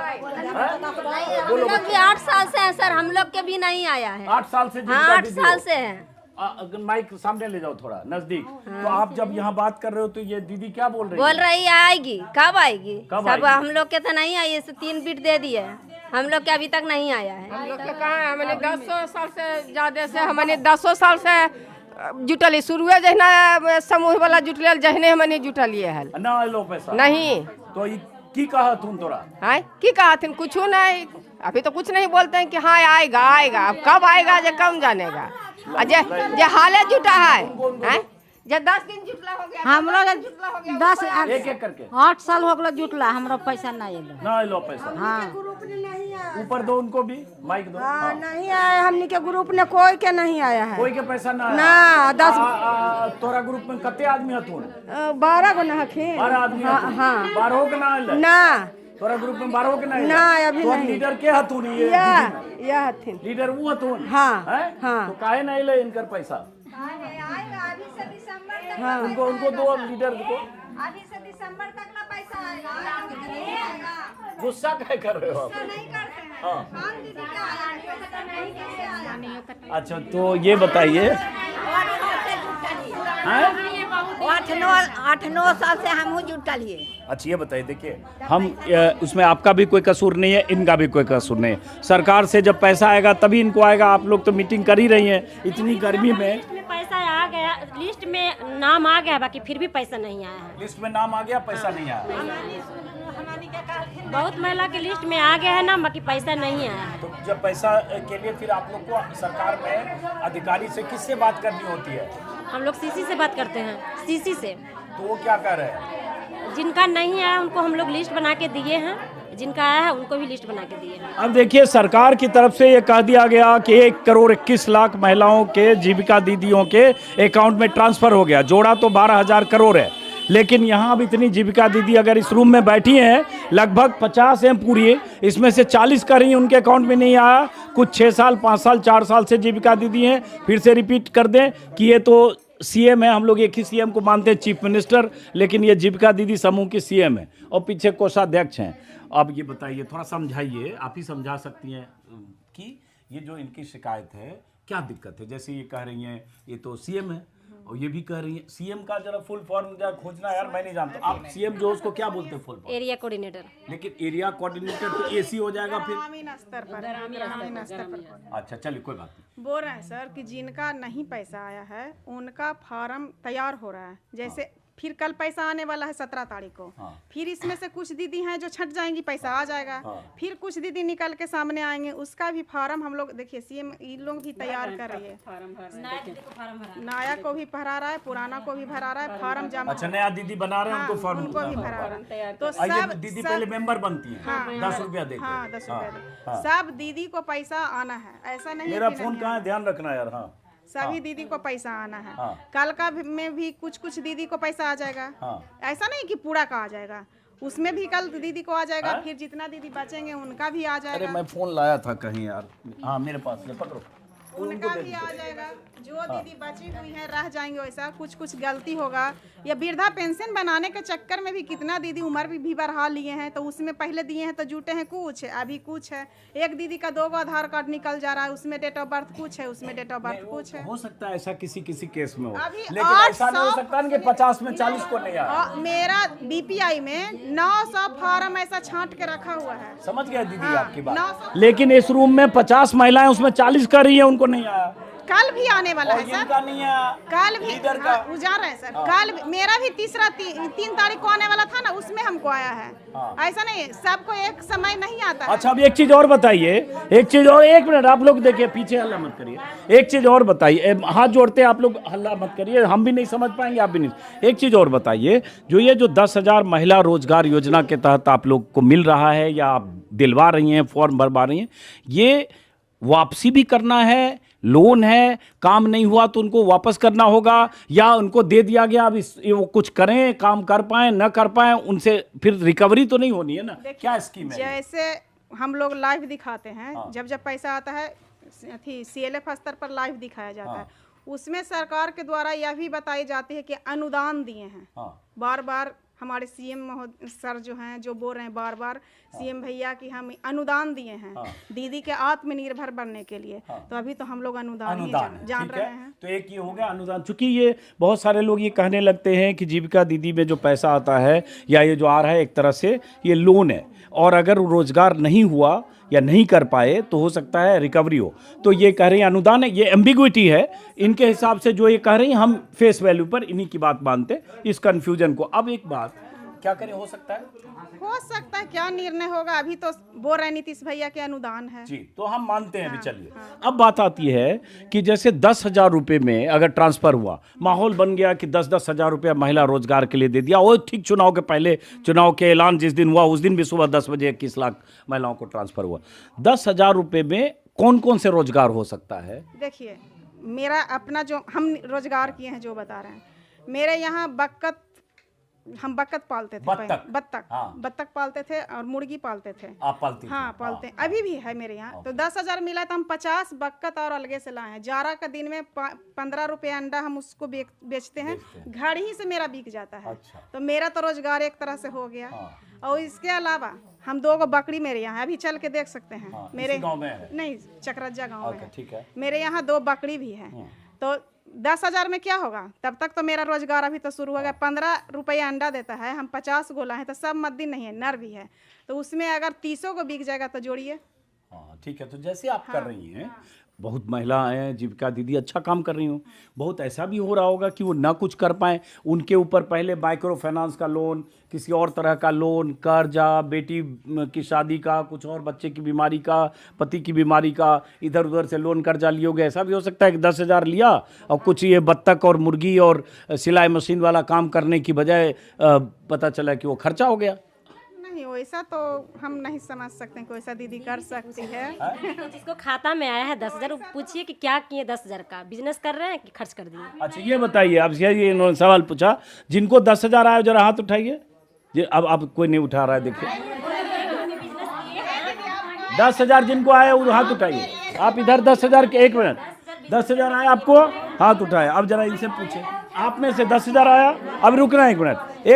हम लोग भी 8 साल से हैं सर, हम लोग के भी नहीं आया है। 8 साल से हाँ, जीविका 8 दीदी साल हो। से है। माइक सामने ले जाओ थोड़ा नजदीक। तो आप जब यहाँ बात कर रहे हो तो ये दीदी क्या बोल रही बोल है? रही है आएगी, कब आएगी? कब सब आएगी? हम लोग के तो नहीं आई, इसे 3 बिट दे दिए, हम लोग के अभी तक नहीं आया है। हम लोग के कहा है, हमने 10 साल से ज्यादा से, हमने 10 साल से जुटल शुरुए जहना समूह वाला जुटल जहने हमने जुटलिए है ना लो पैसा नहीं तो ये की कहा तुम तोरा है की कहा थे कुछ नहीं अभी तो कुछ नहीं बोलते हैं कि हाँ आएगा आएगा अब कब आएगा जो कम जानेगा जे हाले जुटा है जे 10 दिन जुटला हो गया हम लोग 10 एक एक करके 8 साल हो गया जुटला हमरा पैसा नहीं एलो ना लो पैसा हाँ ऊपर दो उनको भी माइक दो हाँ। नहीं आया हमनी के ग्रुप ने कोई के नहीं आया है कोई के पैसा ना ना 10 तोरा ग्रुप में कते आदमी हथुन 12 गो ना हखिन 12 आदमी हाँ 12 के ना आइले ना तोरा ग्रुप में 12 के ना आइले ना अभी तो नहीं लीडर के हथुन ये या हथिन लीडर वो हथुन हाँ हैं हाँ तो काहे ना आइले इनकर पैसा हाँ उनको दो लीडर को अभी से दिसंबर तक ना पैसा आएगा गुस्सा काहे कर रहे हो आप हाँ अच्छा तो ये बताइए 8-9 साल से हम जुटलिए। अच्छा ये बताइए देखिए हम उसमें आपका भी कोई कसूर नहीं है इनका भी कोई कसूर नहीं है सरकार से जब पैसा आएगा तभी इनको आएगा आप लोग तो मीटिंग कर ही रही हैं इतनी गर्मी में पैसा आ गया लिस्ट में नाम आ गया बाकी फिर भी पैसा नहीं आया है लिस्ट में नाम आ गया पैसा नहीं आया बहुत महिला के लिस्ट में आ गया है ना बाकी पैसा नहीं आया है तो जब पैसा के लिए फिर आप लोग को सरकार में अधिकारी से किससे बात करनी होती है हम लोग सीसी से बात करते हैं सीसी से तो वो क्या कर रहे हैं जिनका नहीं आया उनको हम लोग लिस्ट बना के दिए हैं जिनका आया है उनको भी लिस्ट बना के दिए हैं अब देखिए सरकार की तरफ से ये कह दिया गया कि 1,21,00,000 महिलाओं के जीविका दीदियों के अकाउंट में ट्रांसफर हो गया जोड़ा तो 12,000 करोड़ है लेकिन यहाँ अब इतनी जीविका दीदी अगर इस रूम में बैठी हैं लगभग 50 हैं पूरी इसमें से 40 कर रही उनके अकाउंट में नहीं आया कुछ 6 साल 5 साल 4 साल से जीविका दीदी हैं फिर से रिपीट कर दें कि ये तो सीएम है हम लोग एक ही सीएम को मानते हैं चीफ मिनिस्टर लेकिन ये जीविका दीदी समूह की सीएम है और पीछे कोषाध्यक्ष हैं अब ये बताइए थोड़ा समझाइए आप ही समझा सकती हैं कि ये जो इनकी शिकायत है क्या दिक्कत है जैसे ये कह रही हैं ये तो सीएम है और ये भी कह रही है सीएम का जरा फुल फॉर्म जरा खोजना यार मैं नहीं जानता आप सीएम जो उसको क्या बोलते हैं फुल फॉर्म एरिया कोऑर्डिनेटर लेकिन एरिया कोऑर्डिनेटर तो एसी हो जाएगा फिर ग्रामीण स्तर पर अच्छा चलिए कोई बात नहीं बोल रहे हैं सर कि जिनका नहीं पैसा आया है उनका फार्म तैयार हो रहा है जैसे फिर कल पैसा आने वाला है 17 तारीख को फिर इसमें से कुछ दीदी हैं जो छट जाएंगी पैसा आ जाएगा फिर कुछ दीदी निकल के सामने आएंगे उसका भी फार्म हम लोग देखिए सीएम इन लोग भी तैयार कर रही है नया को भी भरा रहा है पुराना को भी भरा रहा है फार्म जमा अच्छा नया दीदी बना रहे हैं उनको फॉर्म उनको भी भरा रहा है तो सब दीदी पहले मेंबर बनती है 10 रुपया देते हाँ 10 रुपया सब दीदी को पैसा आना है ऐसा नहीं मेरा फोन कहाँ है ध्यान रखना यार हाँ सभी दीदी को पैसा आना है कल का में भी कुछ दीदी को पैसा आ जाएगा ऐसा नहीं कि पूरा का आ जाएगा उसमें भी कल दीदी को आ जाएगा फिर जितना दीदी बचेंगे उनका भी आ जाएगा अरे मैं फोन लाया था कहीं यार हाँ मेरे पास ले पकड़ो उनका भी आ जाएगा जो दीदी बची हुई है रह जाएंगे वैसा कुछ गलती होगा या वृद्धा पेंशन बनाने के चक्कर में भी कितना दीदी उम्र भी बढ़ा लिए हैं तो उसमें पहले दिए हैं तो जुटे हैं कुछ अभी कुछ है एक दीदी का 2 आधार कार्ड निकल जा रहा है उसमें डेट ऑफ बर्थ कुछ है उसमें डेट ऑफ बर्थ कुछ है हो सकता है ऐसा किसी केस में हो अभी लेकिन ऐसा नहीं हो सकता कि 50 में 40 को नहीं आया मेरा बीपीआई में 900 फार्म ऐसा छांट के रखा हुआ है समझ गया दीदी आपकी बात लेकिन इस रूम में 50 महिलाएं उसमें 40 कर रही है उनको नहीं आया कल भी आने वाला है सर नहीं आया कल भी जा रहे हैं सर कल मेरा भी 3 तारीख को आने वाला था ना उसमें हमको आया है ऐसा नहीं सबको एक समय नहीं आता है। अच्छा अब एक चीज और बताइए एक चीज और 1 मिनट आप लोग देखिए पीछे हल्ला मत करिए एक चीज और बताइए हाथ जोड़ते आप लोग हल्ला मत करिए हम भी नहीं समझ पाएंगे आप भी नहीं एक चीज और बताइए जो ये जो 10,000 महिला रोजगार योजना के तहत आप लोग को मिल रहा है या आप दिलवा रही हैं फॉर्म भरवा रही हैं ये वापसी भी करना है लोन है काम नहीं हुआ तो उनको वापस करना होगा या उनको दे दिया गया अब वो कुछ करें काम कर पाए न कर पाए उनसे फिर रिकवरी तो नहीं होनी है ना क्या स्कीम है जैसे हम लोग लाइव दिखाते हैं जब पैसा आता है CLF स्तर पर लाइव दिखाया जाता है उसमें सरकार के द्वारा यह भी बताई जाती है कि अनुदान दिए हैं बार बार हमारे सीएम सर जो हैं जो बोल रहे हैं बार बार सीएम भैया की हम अनुदान दिए हैं दीदी के आत्मनिर्भर बनने के लिए तो अभी तो हम लोग अनुदान जान रहे हैं तो एक ये हो गया अनुदान चूंकि ये बहुत सारे लोग ये कहने लगते हैं कि जीविका दीदी में जो पैसा आता है या ये जो आ रहा है एक तरह से ये लोन है और अगर रोजगार नहीं हुआ या नहीं कर पाए तो हो सकता है रिकवरी हो। तो ये कह रही हैं अनुदान है, ये एम्बिग्विटी है इनके हिसाब से जो ये कह रही हैं, हम फेस वैल्यू पर इन्हीं की बात मानते इस कन्फ्यूजन को। अब एक बात क्या करें, हो सकता है क्या निर्णय होगा, अभी तो बोल रहे नीतीश भैया के अनुदान है जी, तो हम मानते हैं भी। चलिए अब बात आती है कि जैसे 10,000 रुपये में अगर ट्रांसफर हुआ, माहौल बन गया कि 10-10 हज़ार रुपया महिला रोजगार के लिए दे दिया, वो ठीक चुनाव के पहले, चुनाव के ऐलान जिस दिन हुआ उस दिन भी सुबह 10 बजे 21 लाख महिलाओं को ट्रांसफर हुआ। 10,000 रुपये में कौन कौन से रोजगार हो सकता है? देखिए, मेरा अपना जो हम रोजगार किए हैं जो बता रहे हैं, मेरे यहाँ हम बत्तख पालते थे, बत्तख पालते थे और मुर्गी पालते थे। आप पालती? हाँ, पालते हैं, अभी भी है मेरे यहाँ। तो 10,000 मिला तो हम 50 बत्तख और अलगे से लाए हैं। जाड़ा का दिन में 15 रुपये अंडा हम उसको बेचते हैं, घर ही से मेरा बिक जाता है। तो मेरा तो रोजगार एक तरह से हो गया। और इसके अलावा हम 2 बकरी मेरे यहाँ अभी चल के देख सकते हैं। मेरे गाँव में है? नहीं, चकरज्जा गाँव में ठीक है। मेरे यहाँ 2 बकरी भी है। तो 10,000 में क्या होगा, तब तक तो मेरा रोजगार अभी तो शुरू हो गया। 15 रुपये अंडा देता है, हम 50 गोला है, तो सब मद्दी नहीं है, नर भी है। तो उसमें अगर 30 को बिक जाएगा तो जोड़िए। हाँ ठीक है। तो जैसे आप कर रही हैं, बहुत महिलाएं हैं, जीविका दीदी अच्छा काम कर रही हूँ, बहुत ऐसा भी हो रहा होगा कि वो ना कुछ कर पाएँ, उनके ऊपर पहले माइक्रो फाइनेंस का लोन, किसी और तरह का लोन, कर्जा, बेटी की शादी का, कुछ और बच्चे की बीमारी का, पति की बीमारी का, इधर उधर से लोन कर्जा लिए होगे। ऐसा भी हो सकता है कि 10,000 लिया और कुछ ये बत्तख और मुर्गी और सिलाई मशीन वाला काम करने की बजाय पता चला कि वो खर्चा हो गया। नहीं, वैसा तो हम नहीं समझ सकते कि वैसा दीदी कर सकती है। जिसको खाता में आया है 10,000, पूछिए कि क्या किए 10,000 का, बिजनेस कर रहे हैं कि खर्च कर दिए। अच्छा ये बताइए, अब ये इन्होंने सवाल पूछा, जिनको 10,000 आया जरा हाथ उठाइए। जी अब कोई नहीं उठा रहा है, देखिए 10,000 जिनको आया वो हाथ उठाइए। आप इधर 10,000 के, 1 मिनट, 10,000 आया आपको, हाथ उठाए। अब जरा इनसे पूछे, आप में से 10,000 आया, अब रुकना 1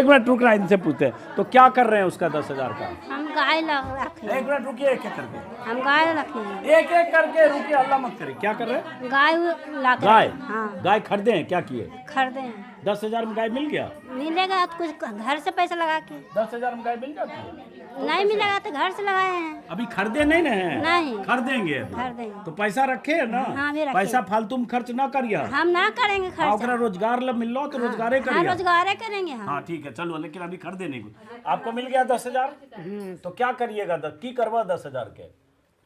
मिनट रुकना, इनसे पूछते हैं तो क्या कर रहे हैं उसका 10,000 का? हम गाय रखे। 1 मिनट रुकिए, एक एक करके, हम गाय रखे, एक एक करके रुकिए, अल्लाह मत करिए। क्या कर रहे हैं? गाय गाय खरीदे हैं, क्या किए? खरीदे हैं। 10,000 में गाय मिल गया? मिलेगा तो कुछ घर से पैसा लगा के। 10,000 में गाय मिल जाती है? नहीं मिलेगा तो घर से लगाए हैं। अभी खरीदे नहीं ना? नहीं खरीदेंगे अभी। खरीदेंगे तो पैसा रखे है ना? हाँ, भी रखे। पैसा फालतू में खर्च ना करिए। हम ना करेंगे खर्च। रोजगार मिल लो तो रोजगारे करिए। रोजगार करेंगे हम। हाँ ठीक है, चलो, लेकिन अभी खरीदे नहीं कुछ। आपको मिल गया 10,000, तो क्या करिएगा? की करवा 10,000 के?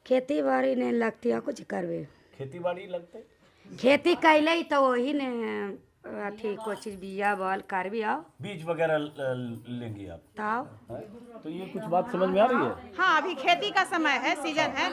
खेती बाड़ी नहीं लगती है, कुछ करवे। खेती बाड़ी लगते, खेती कैले तो वही ने अथी कोई चीज बिया बल कर भी आओ, बीज वगैरह लेंगे आप ताओ। तो ये कुछ बात समझ में आ रही है? हाँ, अभी खेती का समय है, सीजन है,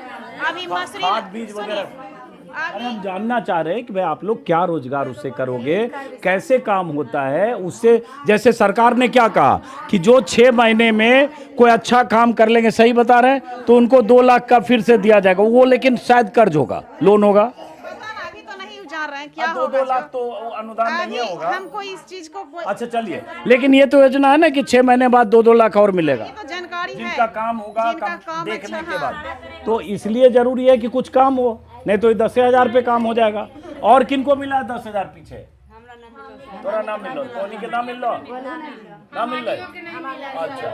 अभी मसूरी, खाद बीज वगैरह। अरे हम जानना चाह रहे हैं कि भाई आप लोग क्या रोजगार उससे करोगे, कैसे काम होता है उससे। जैसे सरकार ने क्या कहा कि जो 6 महीने में कोई अच्छा काम कर लेंगे, सही बता रहे हैं, तो उनको 2 लाख का फिर से दिया जाएगा वो, लेकिन शायद कर्ज होगा, लोन होगा। अभी तो नहीं जान रहे हैं क्या 2 लाख तो अनुदान नहीं होगा। हमको इस चीज को अच्छा चलिए, लेकिन ये तो योजना है ना कि 6 महीने बाद 2-2 लाख और मिलेगा, तो जानकारी है, जिनका काम होगा, काम देखने अच्छा, के बाद। तो इसलिए जरूरी है कि कुछ काम हो, नहीं तो 10,000 पे काम हो जाएगा। और किनको मिला 10,000 पीछे? तोरा नाम मिल लो, टोनी के नाम मिल लो, नाम मिल रहा? अच्छा,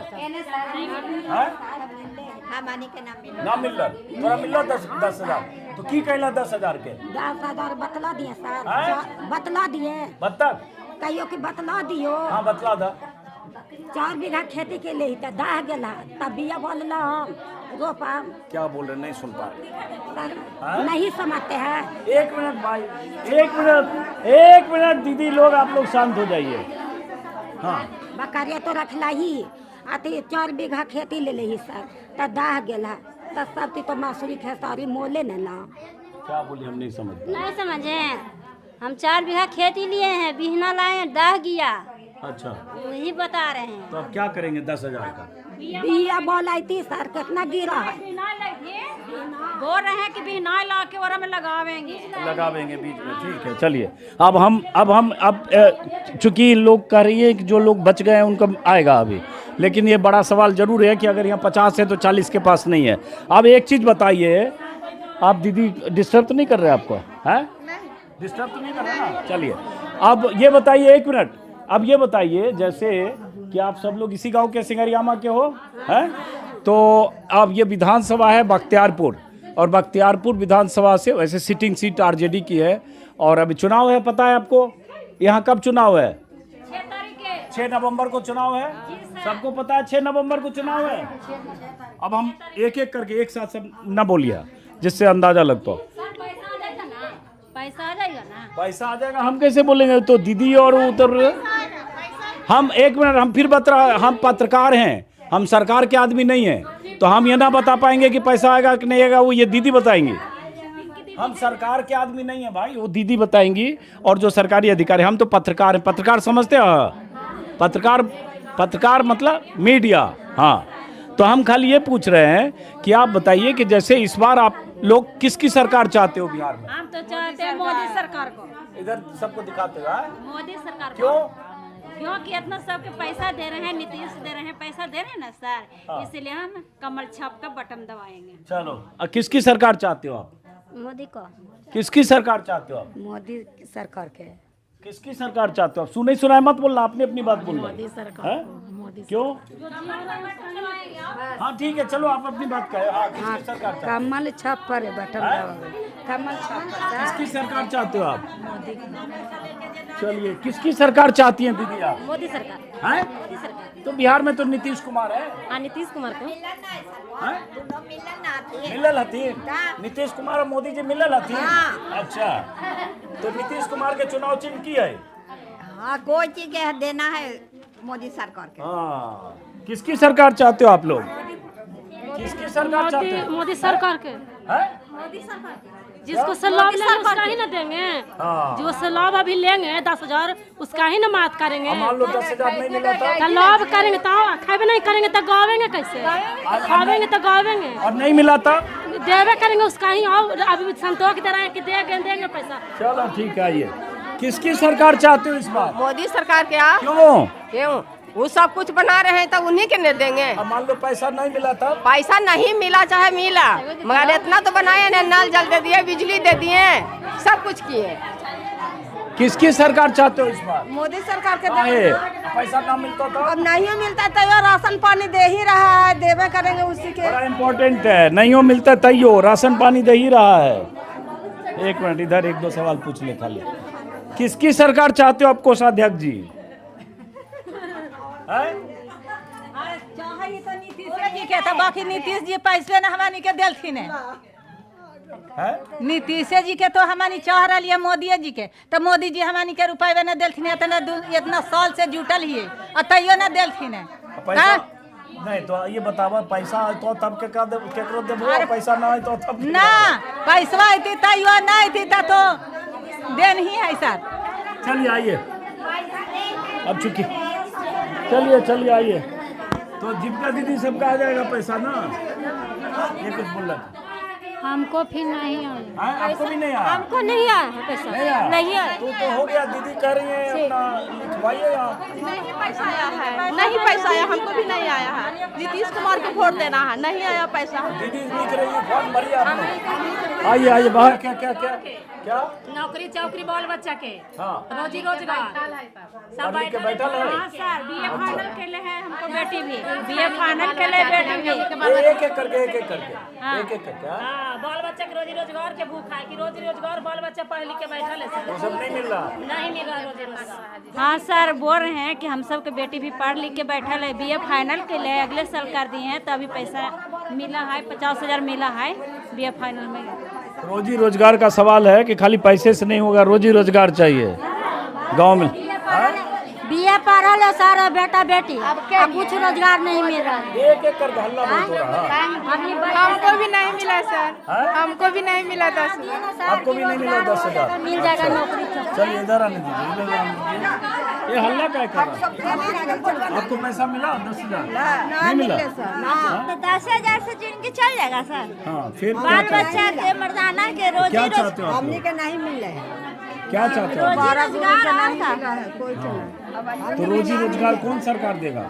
नाम मिल रहा, तोरा मिल लो 10,000। तो की कहला 10,000 के? 10,000 बतला दिए सर, बतला दिए, बत्तख कहियो कि बतला दियो। हाँ बतला दा। 4 बीघा खेती के लिए तो दाह गेला, तब बिया बोलना हम रोपा। क्या बोल रहे, नहीं सुन पा रहे, नहीं समझते हैं। 1 मिनट भाई, 1 मिनट दीदी लोग, आप लोग शांत हो जाइए। हाँ, बकरिया तो रखला ही, अति 4 बीघा खेती ले ली सर, तो दाह गेला, तो सब तो मसूरी खेसारी मोले न ला। क्या बोली, हम नहीं समझ। नहीं समझे, हम 4 बीघा खेती लिए हैं, बिहना लाए हैं, दाह गया। अच्छा, वही बता रहे हैं। तो अब क्या करेंगे 10,000 का? बिया बोलाई थी सर, कितना गिरा है। बोल रहे हैं कि बिना ला के और में लगावेंगे बीच में। ठीक है, चलिए अब चूंकि लोग कह रही है कि जो लोग बच गए हैं उनको आएगा अभी, लेकिन ये बड़ा सवाल जरूर है कि अगर यहाँ 50 है तो 40 के पास नहीं है। अब एक चीज बताइए, आप दीदी डिस्टर्ब तो नहीं कर रहे आपको? है डिस्टर्ब तो नहीं कर रहे ना? चलिए अब ये बताइए, 1 मिनट, अब ये बताइए जैसे कि आप सब लोग इसी गांव के सिंगरियामा के हो, हैं? तो अब ये विधानसभा है बख्तियारपुर, और बख्तियारपुर विधानसभा से वैसे सिटिंग सीट आरजेडी की है, और अभी चुनाव है, पता है आपको यहाँ कब चुनाव है? 6 नवंबर को चुनाव है, सबको पता है 6 नवंबर को चुनाव है। अब हम एक एक करके एक साथ सब न बोलिए जिससे अंदाजा लगता हो। पैसा आ जाएगा ना, पैसा आ जाएगा, हम कैसे बोलेंगे? तो दीदी और उधर हम, एक मिनट, हम फिर हम पत्रकार हैं, हम सरकार के आदमी नहीं हैं, तो हम ये ना बता पाएंगे कि पैसा आएगा कि नहीं आएगा, वो ये दीदी बताएंगी। हम सरकार के आदमी नहीं है भाई, वो दीदी बताएंगी, और जो सरकारी अधिकारी, हम तो पत्रकार हैं। पत्रकार समझते हैं? पत्रकार मतलब मीडिया। हाँ, तो हम खाली ये पूछ रहे हैं कि आप बताइए कि जैसे इस बार आप लोग किसकी सरकार चाहते हो बिहार में? हम तो चाहते हैं मोदी सरकार को। इधर सबको दिखाते हो? मोदी सरकार को। क्यों? क्योंकि इतना सबके पैसा दे रहे हैं, नीतीश दे रहे हैं, पैसा दे रहे हैं ना सर, हाँ। इसलिए हम कमल छाप का बटन दबाएंगे। चलो, किसकी सरकार चाहते हो आप? मोदी को। किसकी सरकार चाहते हो आप? मोदी सरकार के। किसकी सरकार चाहते हो आप? सुने सुनाए मत बोलना, आपने अपनी बात बोलना। मोदी सरकार। मोदी क्यों? हाँ ठीक है, चलो आप अपनी बात कहे। हाँ, किसकी सरकार चाहते हो? कमल छाप पर बटन दबाएंगे। कमल छाप पर। किसकी सरकार चाहते हो आप? चलिए, किसकी सरकार चाहती हैं दीदी आप? मोदी सरकार। हैं? मोदी सरकार। तो बिहार में तो नीतीश कुमार है। हाँ, नीतीश कुमार को। मिलल हथीन नीतीश कुमार और मोदी जी मिलल हथीन। अच्छा, तो नीतीश कुमार के चुनाव चिन्ह की है? हाँ, कोई चीज के देना है मोदी सरकार के। हाँ, किसकी सरकार चाहते हो आप लोग? किसकी सरकार चाहते हो? मोदी सरकार के। मोदी सरकार के। जिसको सलाब लेंगे उसका ही ना देंगे। जो सलाब अभी लेंगे 10,000 उसका ही ना मात करेंगे। मान लो 10,000 नहीं मिला था, सलाब करेंगे तो खावे नहीं करेंगे तो गावेंगे कैसे? खावेंगे तो गावेंगे, और नहीं मिला था देवे करेंगे उसका ही। और अभी संतोष की तरह कि देंगे पैसा। चलो ठीक है, ये किसकी सरकार चाहते हो इस बार? मोदी सरकार क्या? क्यों? वो सब कुछ बना रहे हैं, तब उन्हीं के ने देंगे। अब मान लो पैसा नहीं मिला था? पैसा नहीं मिला चाहे मिला, मगर इतना तो बनाए ना, नल जल दे दिए, बिजली दे दिए, सब कुछ किए। किसकी सरकार चाहते हो इस बार? मोदी सरकार के। पैसा ना मिलता था, अब नहीं मिलता तो राशन पानी दे ही रहा है, देवे करेंगे उसी के। बड़ा इम्पोर्टेंट है, नहीं हो मिलता तैयो राशन पानी दे ही रहा है। एक मिनट, इधर एक दो सवाल पूछ ले खाली। किसकी सरकार चाहते हो आप कोषाध्यक्ष जी? चाहे तो नीतीश जी के, तो बाकी नीतीश जी पैसे न हमारी के दिलथिन है। नीतीश जी के तो हमारी चाह रही है मोदी जी के, तो मोदी जी हमारी के रुपये न दिलथिन है, इतना साल से जुटल ही है, तैयो न दिलथिन है। नहीं तो ये बतावा, पैसा तो तब केकरो देबो, पैसा ना है तो तब ना, पैसा आती तैयो नहीं थी तो देन ही है सर। चलिए आइए, अब चुकी, चलिए आइए। तो जीविका दीदी सबका आ जाएगा पैसा ना? ये कुछ बोल रहा हमको फिर नहीं आया। आपको भी नहीं आया? हमको नहीं आया है पैसा। नहीं आया। तो हो गया, दीदी कह रही है अपना लिखवाइए आप। नहीं पैसा आया है, नहीं पैसा आया, हमको भी नहीं आया है। नीतीश कुमार को वोट देना है, नहीं आया पैसा। दीदी लिख रही है, फॉर्म भरिए आपने। आइए बाहर। क्या नौकरी चौकरी बाल बच्चा के। हाँ, रोजी रोजगार सब बैठा है। हाँ सर, बीए फाइनल के लिए है हमको बेटी भी, बीए फाइनल के लिए बेटी भी। एक एक करके हाँ, बाल बच्चा के रोजी रोजगार के भूख है कि रोजी रोजगार बाल बच्चा पढ़ लिख के बैठा ले सर। वो सब नहीं मिल रहा? नहीं मिल रहा रोजी रोजगार। हाँ सर, बोल रहे हैं कि हम सब के बेटी भी पढ़ लिख के बैठा है, बीए फाइनल के लिए अगले साल कर दिए हैं, तो अभी पैसा मिला है, 50,000 मिला है बीए फाइनल में। रोजी रोजगार का सवाल है कि खाली पैसे से नहीं होगा, रोजी रोजगार चाहिए गांव में। बीए पढ़ा ले सारा बेटा बेटी, अब कुछ रोजगार नहीं मिल रहा है। एक कर हल्ला बहुत हो रहा है। हमको भी नहीं मिला सर, हमको भी नहीं मिला 10। आपको भी नहीं मिला 10,000? मिल जाएगा नौकरी। चलिए इधर आने दीजिए, इधर आने दीजिए। ये हल्ला क्या कर रहा है? आपको पैसा मिला 10,000? नहीं मिला? 10,000 से जिनकी चल जाएगा सर। हाँ, फिर बाल बच्चा के मर्दाना के रोजी क्या चाहते हो? हमने के नहीं मिल रहे हैं। क्या चाहते हो? तो रोजी रोजगार कौन सरकार देगा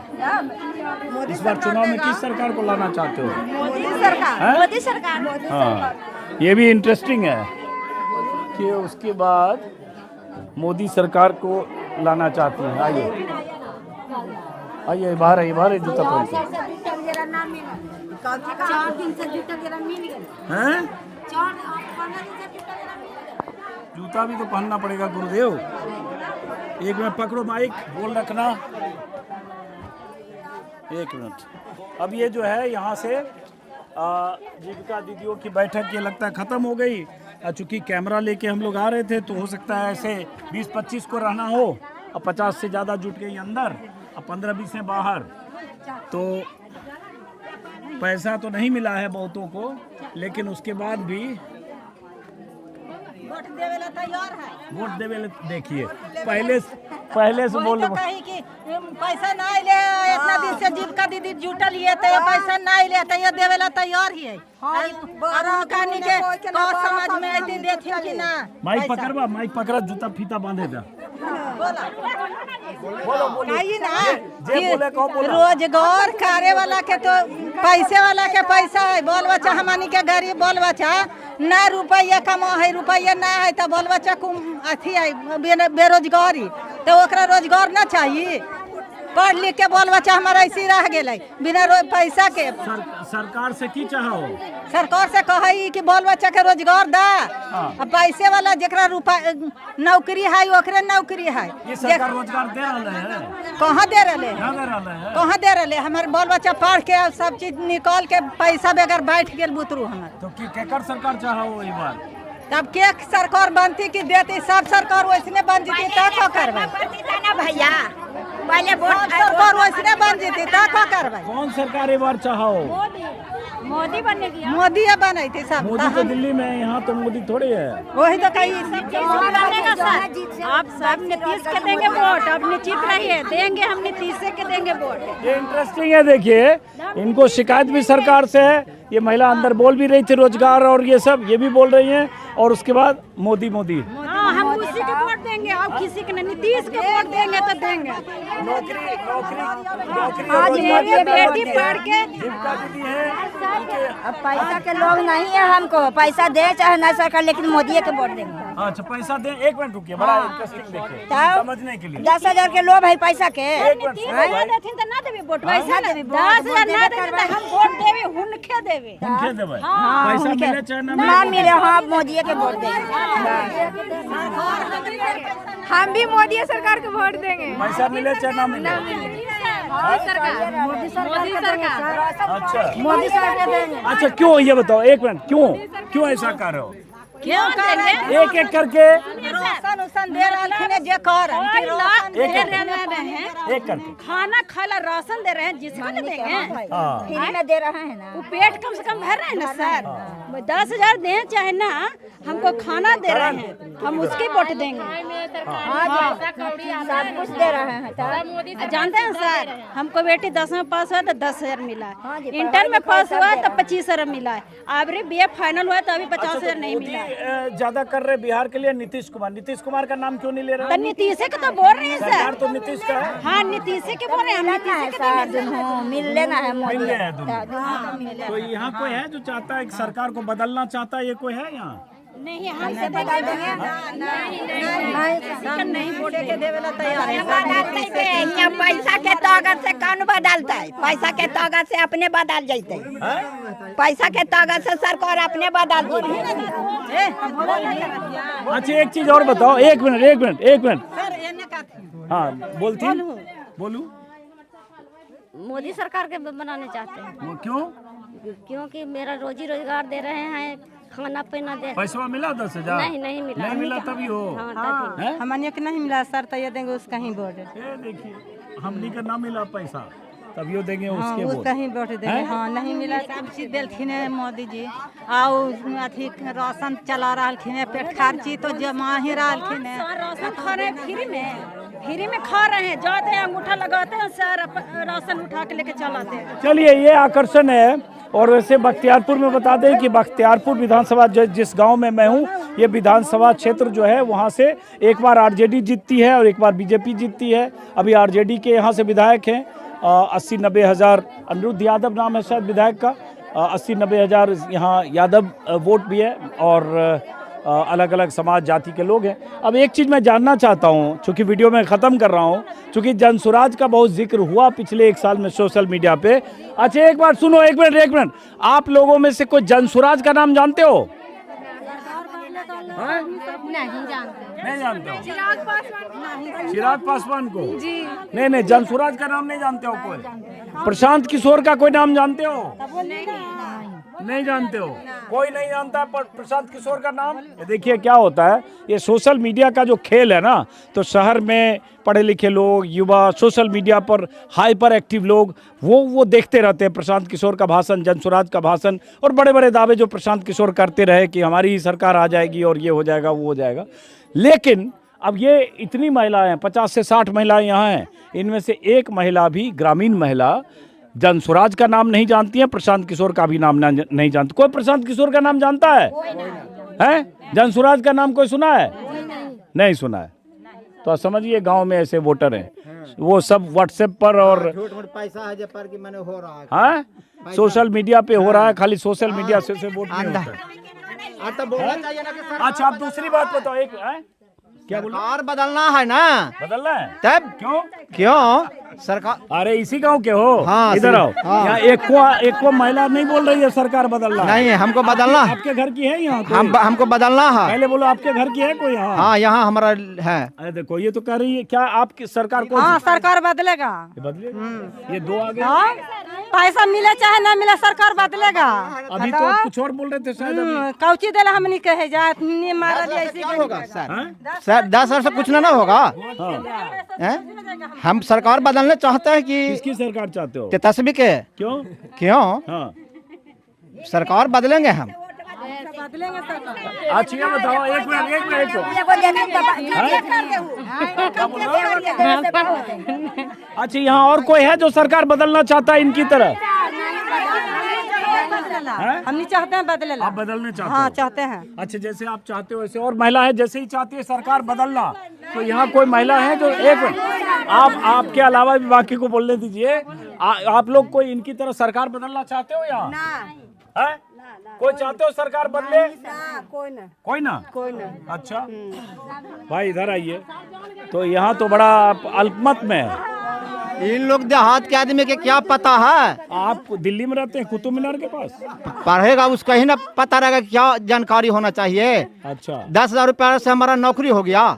इस बार चुनाव में? किस सरकार को लाना चाहते हो? मोदी सरकार। मोदी सरकार। हाँ, ये भी इंटरेस्टिंग है कि उसके बाद मोदी सरकार को लाना चाहती हैं। आइए बाहर जूता पहन के। 4 दिन से जूता जरा मिल गया हैं? 15 दिन से जूता जरा मिल गया। जूता भी तो पहनना पड़ेगा गुरुदेव। एक मिनट पकड़ो माइक, बोल रखना। एक मिनट। अब ये जो है यहाँ से जीविका दीदियों की बैठक ये लगता है ख़त्म हो गई। चूँकि कैमरा लेके हम लोग आ रहे थे तो हो सकता है ऐसे 20-25 को रहना हो, अब 50 से ज़्यादा जुट गई अंदर, अब 15-20 हैं बाहर। तो पैसा तो नहीं मिला है बहुतों को, लेकिन उसके बाद भी वोट देवे ला तैयार है। वोट देवे देखिए पहले से बोल तो कही कि पैसा ना ले, इतना दिन से जीविका दीदी जुटल है तो ये पैसा ना ले तो ये देवे ला तैयार ही है। और उनका नीचे तो समझ में आती देथिन कि ना। माइक पकड़वा, माइक पकड़ा, जूता फीता बांधे था। कही ना रोजगार करे वाला के तो पैसे वाला के पैसा है, बाल बच्चा हमानी के गरीब बाल बच्चा ना रुपया कमा है, रुपया ना है तो बाल बच्चा को अथी है बेरोजगारी, तो ओकरा रोजगार ना चाहिए। पढ़ लिख के बाल बच्चा हमारा ऐसे रह गए बिना पैसा के। सरकार से की चाहो? सरकार से कही कि बाल बच्चा के रोजगार दा। अब पैसे वाला जरा रुपया नौकरी है ओकरे नौकरी है। ये सरकार रोजगार दे रहा है? कहाँ दे रहे हैं? कहाँ दे रहे? हमारे बाल बच्चा पढ़ के सब चीज निकाल के पैसा बगैर बैठ गए बुतरू हमारे। तो केकर सरकार चाहो ये बात? तब के सरकार बनती कि देती, सब सरकार वैसने बन जीती तो क्या करबे भैया पहले वोट सरकार वैसने बन जीती तो क्या करबे? कौन सरकार एक बार चाहो? मोदी बनेगी। मोदी बने थे सब। मोदी तो दिल्ली में, यहाँ तो मोदी थोड़ी है। वही तो कही आप सब नीतीश के देंगे वोट, अब निश्चित रहिए देंगे, हम नीतीश के देंगे वोट। ये इंटरेस्टिंग है, देखिए इनको शिकायत भी सरकार से है। ये महिला अंदर बोल भी रही थी रोजगार और ये सब, ये भी बोल रही हैं, और उसके बाद मोदी मोदी। हाँ, हम उसी के वोट देंगे, अब किसी के नहीं, नीतीश के वोट देंगे तो देंगे। नौकरी आज मेरी बेटी पढ़ के जीविका दीदी है। अब पैसा के लोग नहीं है, हमको पैसा दे चाहे ना सरकार, लेकिन मोदी के वोट देंगे। अच्छा पैसा दे, एक मिनट रुकिए, बड़ा इंटरेस्टिंग देखिए समझने के लिए। 10,000 के लोभ है पैसा के। पैसा 10,000 ना देते हम वोट देवे, हुनके देवे। पैसा मिले चाहे ना मिले, हाँ मोदी के वोट देंगे। हम भी मोदी सरकार को वोट देंगे। पैसा मिले चाहे ना मिले। मोदी सरकार। अच्छा मोदी सरकार देंगे। अच्छा, क्यों ये बताओ, एक मिनट, क्यों ऐसा कर रहे हो? क्यों करें? एक एक करके राशन दे रहे जे कर एक करके खाना खाला राशन दे रहे हैं, जिसको तो देंगे फ्री में दे रहे हैं ना, वो पेट कम से कम भर रहे हैं ना सर। 10,000 दें चाहे ना, हमको खाना दे रहे हैं, हम उसके वोट देंगे। सब कुछ दे रहे हैं। जानते हैं सर, हमको बेटी 10वीं में पास हुआ तो 10,000 मिला है, इंटर में पास हुआ तो 25,000 मिला है, अबरी BA फाइनल हुआ तो अभी 50,000 नहीं मिला है। ज्यादा कर रहे बिहार के लिए नीतीश कुमार का नाम क्यों नहीं ले रहे? तो नीतीश के तो बोल रहे हैं सरकार सर। तो नीतीश का है। हाँ, नीतीश के बोल रहे हैं, हम नीतीश के देंगे। मिल लेना है मोदी। मिल गया है दोनों। तो यहाँ कोई है जो चाहता है कि सरकार को बदलना चाहता है? ये कोई है यहाँ? नहीं, हम से बदल देंगे। नहीं वोट के देवे ला तैयार है। यहाँ पैसा के ताकत से कौन बदलता है? पैसा के ताकत से अपने बदल जाते, पैसा के ताकत से सरकार अपने बदल देती। अच्छा एक चीज और बताओ, एक मिनट। हाँ बोलू। मोदी सरकार के बनाने चाहते हैं। वो क्यों? क्योंकि मेरा रोजी रोजगार दे रहे हैं, खाना पीना दे। पैसा मिला 10,000? नहीं मिला। नहीं मिला तभी हो। हाँ, हमारे के नहीं मिला सर, तो ये देंगे उसका ही वोट। देखिए हमनी का ना मिला पैसा, तभी देंगे उसके वोट। उसका ही वोट देंगे। हाँ, नहीं मिला सब चीज देलखिन है मोदी जी, और अथी राशन चला रहलखिन, पेट खर्ची तो जमा ही रहलखिन है। राशन खा रहे हैं, फ्री में खा रहे हैं, जाते हैं अंगूठा लगाते हैं सर, राशन उठा के लेके चलाते हैं। चलिए ये आकर्षण है। और वैसे बख्तियारपुर में बता दें कि बख्तियारपुर विधानसभा जिस गांव में मैं हूं, ये विधानसभा क्षेत्र जो है वहां से एक बार RJD जीतती है और एक बार BJP जीतती है। अभी RJD के यहाँ से विधायक हैं 80-90 हज़ार, अनिरुद्ध यादव नाम है शायद विधायक का, 80-90 हज़ार यहाँ यादव वोट भी है। और अलग अलग समाज जाति के लोग हैं। अब एक चीज़ मैं जानना चाहता हूँ, चूँकि वीडियो में ख़त्म कर रहा हूँ, चूँकि जनसुराज का बहुत जिक्र हुआ पिछले 1 साल में सोशल मीडिया पे। अच्छा एक बात सुनो, एक मिनट, आप लोगों में से कोई जनसुराज का नाम जानते हो? नहीं जानते हो? चिराग पासवान को जी नहीं, जनसुराज का नाम नहीं जानते हो? कोई प्रशांत किशोर का कोई नाम जानते हो? नहीं जानते हो? कोई नहीं जानता पर प्रशांत किशोर का नाम। देखिए क्या होता है, ये सोशल मीडिया का जो खेल है ना, तो शहर में पढ़े लिखे लोग, युवा, सोशल मीडिया पर हाइपर एक्टिव लोग वो देखते रहते हैं प्रशांत किशोर का भाषण, जनसुराज का भाषण और बड़े बड़े दावे जो प्रशांत किशोर करते रहे कि हमारी ही सरकार आ जाएगी और ये हो जाएगा वो हो जाएगा। लेकिन अब ये इतनी महिलाएं, 50 से 60 महिलाएं यहाँ हैं, इनमें से एक महिला भी, ग्रामीण महिला, जनसुराज का नाम नहीं जानती है, प्रशांत किशोर का भी नाम नहीं जानती। कोई प्रशांत किशोर का नाम जानता है? जनसुराज का नाम कोई सुना है? नहीं सुना है। तो समझिए गांव में ऐसे वोटर हैं, वो सब व्हाट्सएप पर और पैसा है पर कि मैंने हो रहा है, सोशल मीडिया पे हो रहा है, खाली सोशल मीडिया से वोट नहीं होता है। अच्छा आप दूसरी बात बताओ, एक क्या बोल, सरकार बदलना है ना? बदलना है तब क्यों सरकार? अरे इसी गांव के हो? हाँ, इधर आओ। यहाँ एक को महिला नहीं बोल रही है सरकार बदलना। नहीं, हमको बदलना। आपके घर की है यहाँ? हमको बदलना है। पहले बोलो आपके घर की है कोई यहाँ? हाँ यहाँ हमारा है। अरे देखो ये तो कह रही है, क्या आपकी सरकार को? हाँ सरकार बदलेगा। बदलेगा? ये दो आ गए। पैसा मिले चाहे ना मिले सरकार बदलेगा। अभी तो कुछ और बोल रहे थे शायद। कौची देला हमनी कहे जा मारा ऐसे होगा सर 10 वर्ष कुछ ना होगा। हम सरकार बदलने चाहते हैं कि किसकी सरकार चाहते हो? तस्वीर के। क्यों? सरकार बदलेंगे हम। अच्छा ये बताओ, एक मिनट अच्छा यहाँ और कोई है जो सरकार बदलना चाहता है इनकी तरह? हम नहीं चाहते हैं बदले। आप बदलने चाहते? हाँ चाहते हैं। अच्छा जैसे आप चाहते हो वैसे और महिला है जैसे ही चाहती है सरकार बदलना, तो यहाँ कोई महिला है जो? एक मिनट, आपके अलावा भी बाकी को बोलने दीजिए। आप लोग कोई इनकी तरह सरकार बदलना चाहते हो यहाँ? है कोई चाहते हो सरकार बदले? कोई ना। अच्छा भाई इधर आइए। तो यहाँ तो बड़ा अल्पमत में है। इन लोग देहात के आदमी के क्या पता है? आप दिल्ली में रहते हैं, कुतुब मीनार के पास पढ़ेगा उसका ही ना पता रहेगा क्या जानकारी होना चाहिए। अच्छा 10,000 रुपया से हमारा नौकरी हो गया।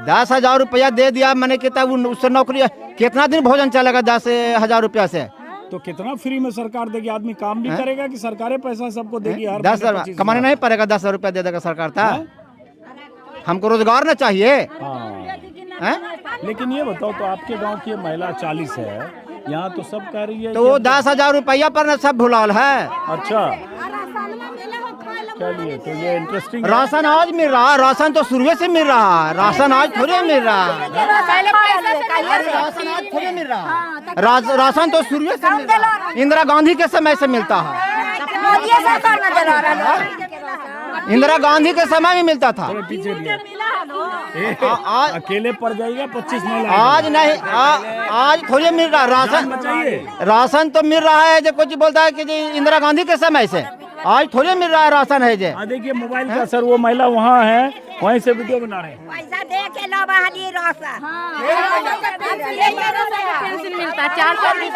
10,000 रुपया दे दिया मैंने, कितना उससे नौकरी, कितना दिन भोजन चलेगा 10,000 रुपया से? तो कितना फ्री में सरकार देगी? आदमी काम भी करेगा कि सरकारें पैसा सबको देगी? 10,000 कमाने नहीं पड़ेगा, 10,000 रुपया दे देगा सरकार था। हमको रोजगार ना चाहिए। लेकिन ये बताओ, तो आपके गांव की महिला 40 है, यहाँ तो सब कह रही है तो वो 10,000 रुपया पर ना सब भुलाल है। अच्छा चलिए, तो ये इंटरेस्टिंग। राशन आज मिल रहा है, राशन तो शुरू से मिल रहा है, राशन आज थोड़ी मिल रहा है। राशन आज थोड़ी मिल रहा है, राशन तो शुरू से मिल रहा है, इंदिरा गांधी के समय से मिलता है। इंदिरा गांधी के समय में मिलता था। अकेले पड़ जाएगा 25 महिला। आज नहीं, आज थोड़ी मिल रहा राशन। राशन तो मिल रहा है जो कुछ बोलता है कि इंदिरा गांधी के समय से, आज थोड़ी मिल रहा है राशन है जे। देखिए मोबाइल का असर, वो महिला वहाँ है, वहीं से वीडियो बना रहे हैं। पैसा दे के ला बहाली राशन मिलता 420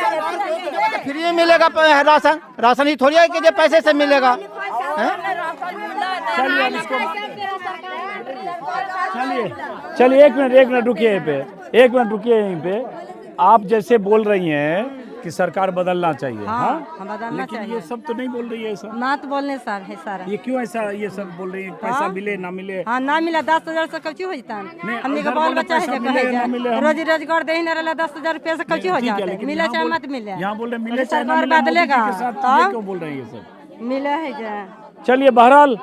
फ्री मिलेगा राशन। राशन ही थोड़ी है कि जो पैसे से मिलेगा। चलिए एक मिनट रुकिए यहीं पे। आप जैसे बोल रही हैं कि सरकार बदलना चाहिए, बदलना लेकिन चाहिए। ये सब तो नहीं बोल रही है ऐसा। ना तो बोलने सर है सारा। ये क्यों ऐसा ये सब बोल रही है? पैसा मिले ना मिले? हाँ ना मिला 10,000 से कौची हो जाता है? हमने का बाल बच्चा है रोजी रोजगार दे ही ना रहा, 10,000 रुपया से कौची हो जाता है? मिले चाहे मत मिले, यहाँ बोल रहे मिले सरकार बदलेगा। क्यों बोल रही है सब? मिले है। चलिए बहरहाल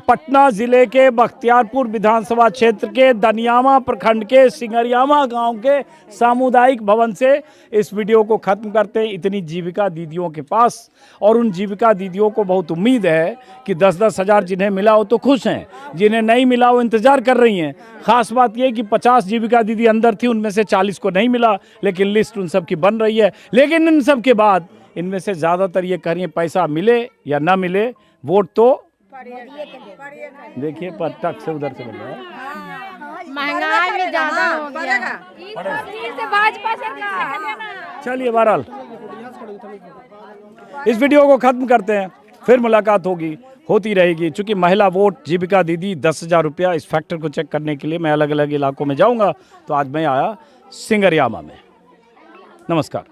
पटना जिले के बख्तियारपुर विधानसभा क्षेत्र के दनियामा प्रखंड के सिंगरियामा गांव के सामुदायिक भवन से इस वीडियो को ख़त्म करते हैं। इतनी जीविका दीदियों के पास, और उन जीविका दीदियों को बहुत उम्मीद है कि 10-10 हज़ार जिन्हें मिला हो तो खुश हैं, जिन्हें नहीं मिला वो इंतज़ार कर रही हैं। ख़ास बात यह कि 50 जीविका दीदी अंदर थी, उनमें से 40 को नहीं मिला, लेकिन लिस्ट उन सब की बन रही है। लेकिन इन सब के बाद इनमें से ज़्यादातर ये कह रही हैं पैसा मिले या ना मिले वोट तो देखिए पटक से उधर से बन रहा है। महंगाई भी ज्यादा हो गया। भाजपा सरकार। चलिए बहरहाल इस वीडियो को खत्म करते हैं, फिर मुलाकात होती रहेगी। चूंकि महिला वोट जीविका दीदी 10,000 रुपया, इस फैक्टर को चेक करने के लिए मैं अलग अलग इलाकों में जाऊंगा। तो आज मैं आया सिंगरियामा में। नमस्कार।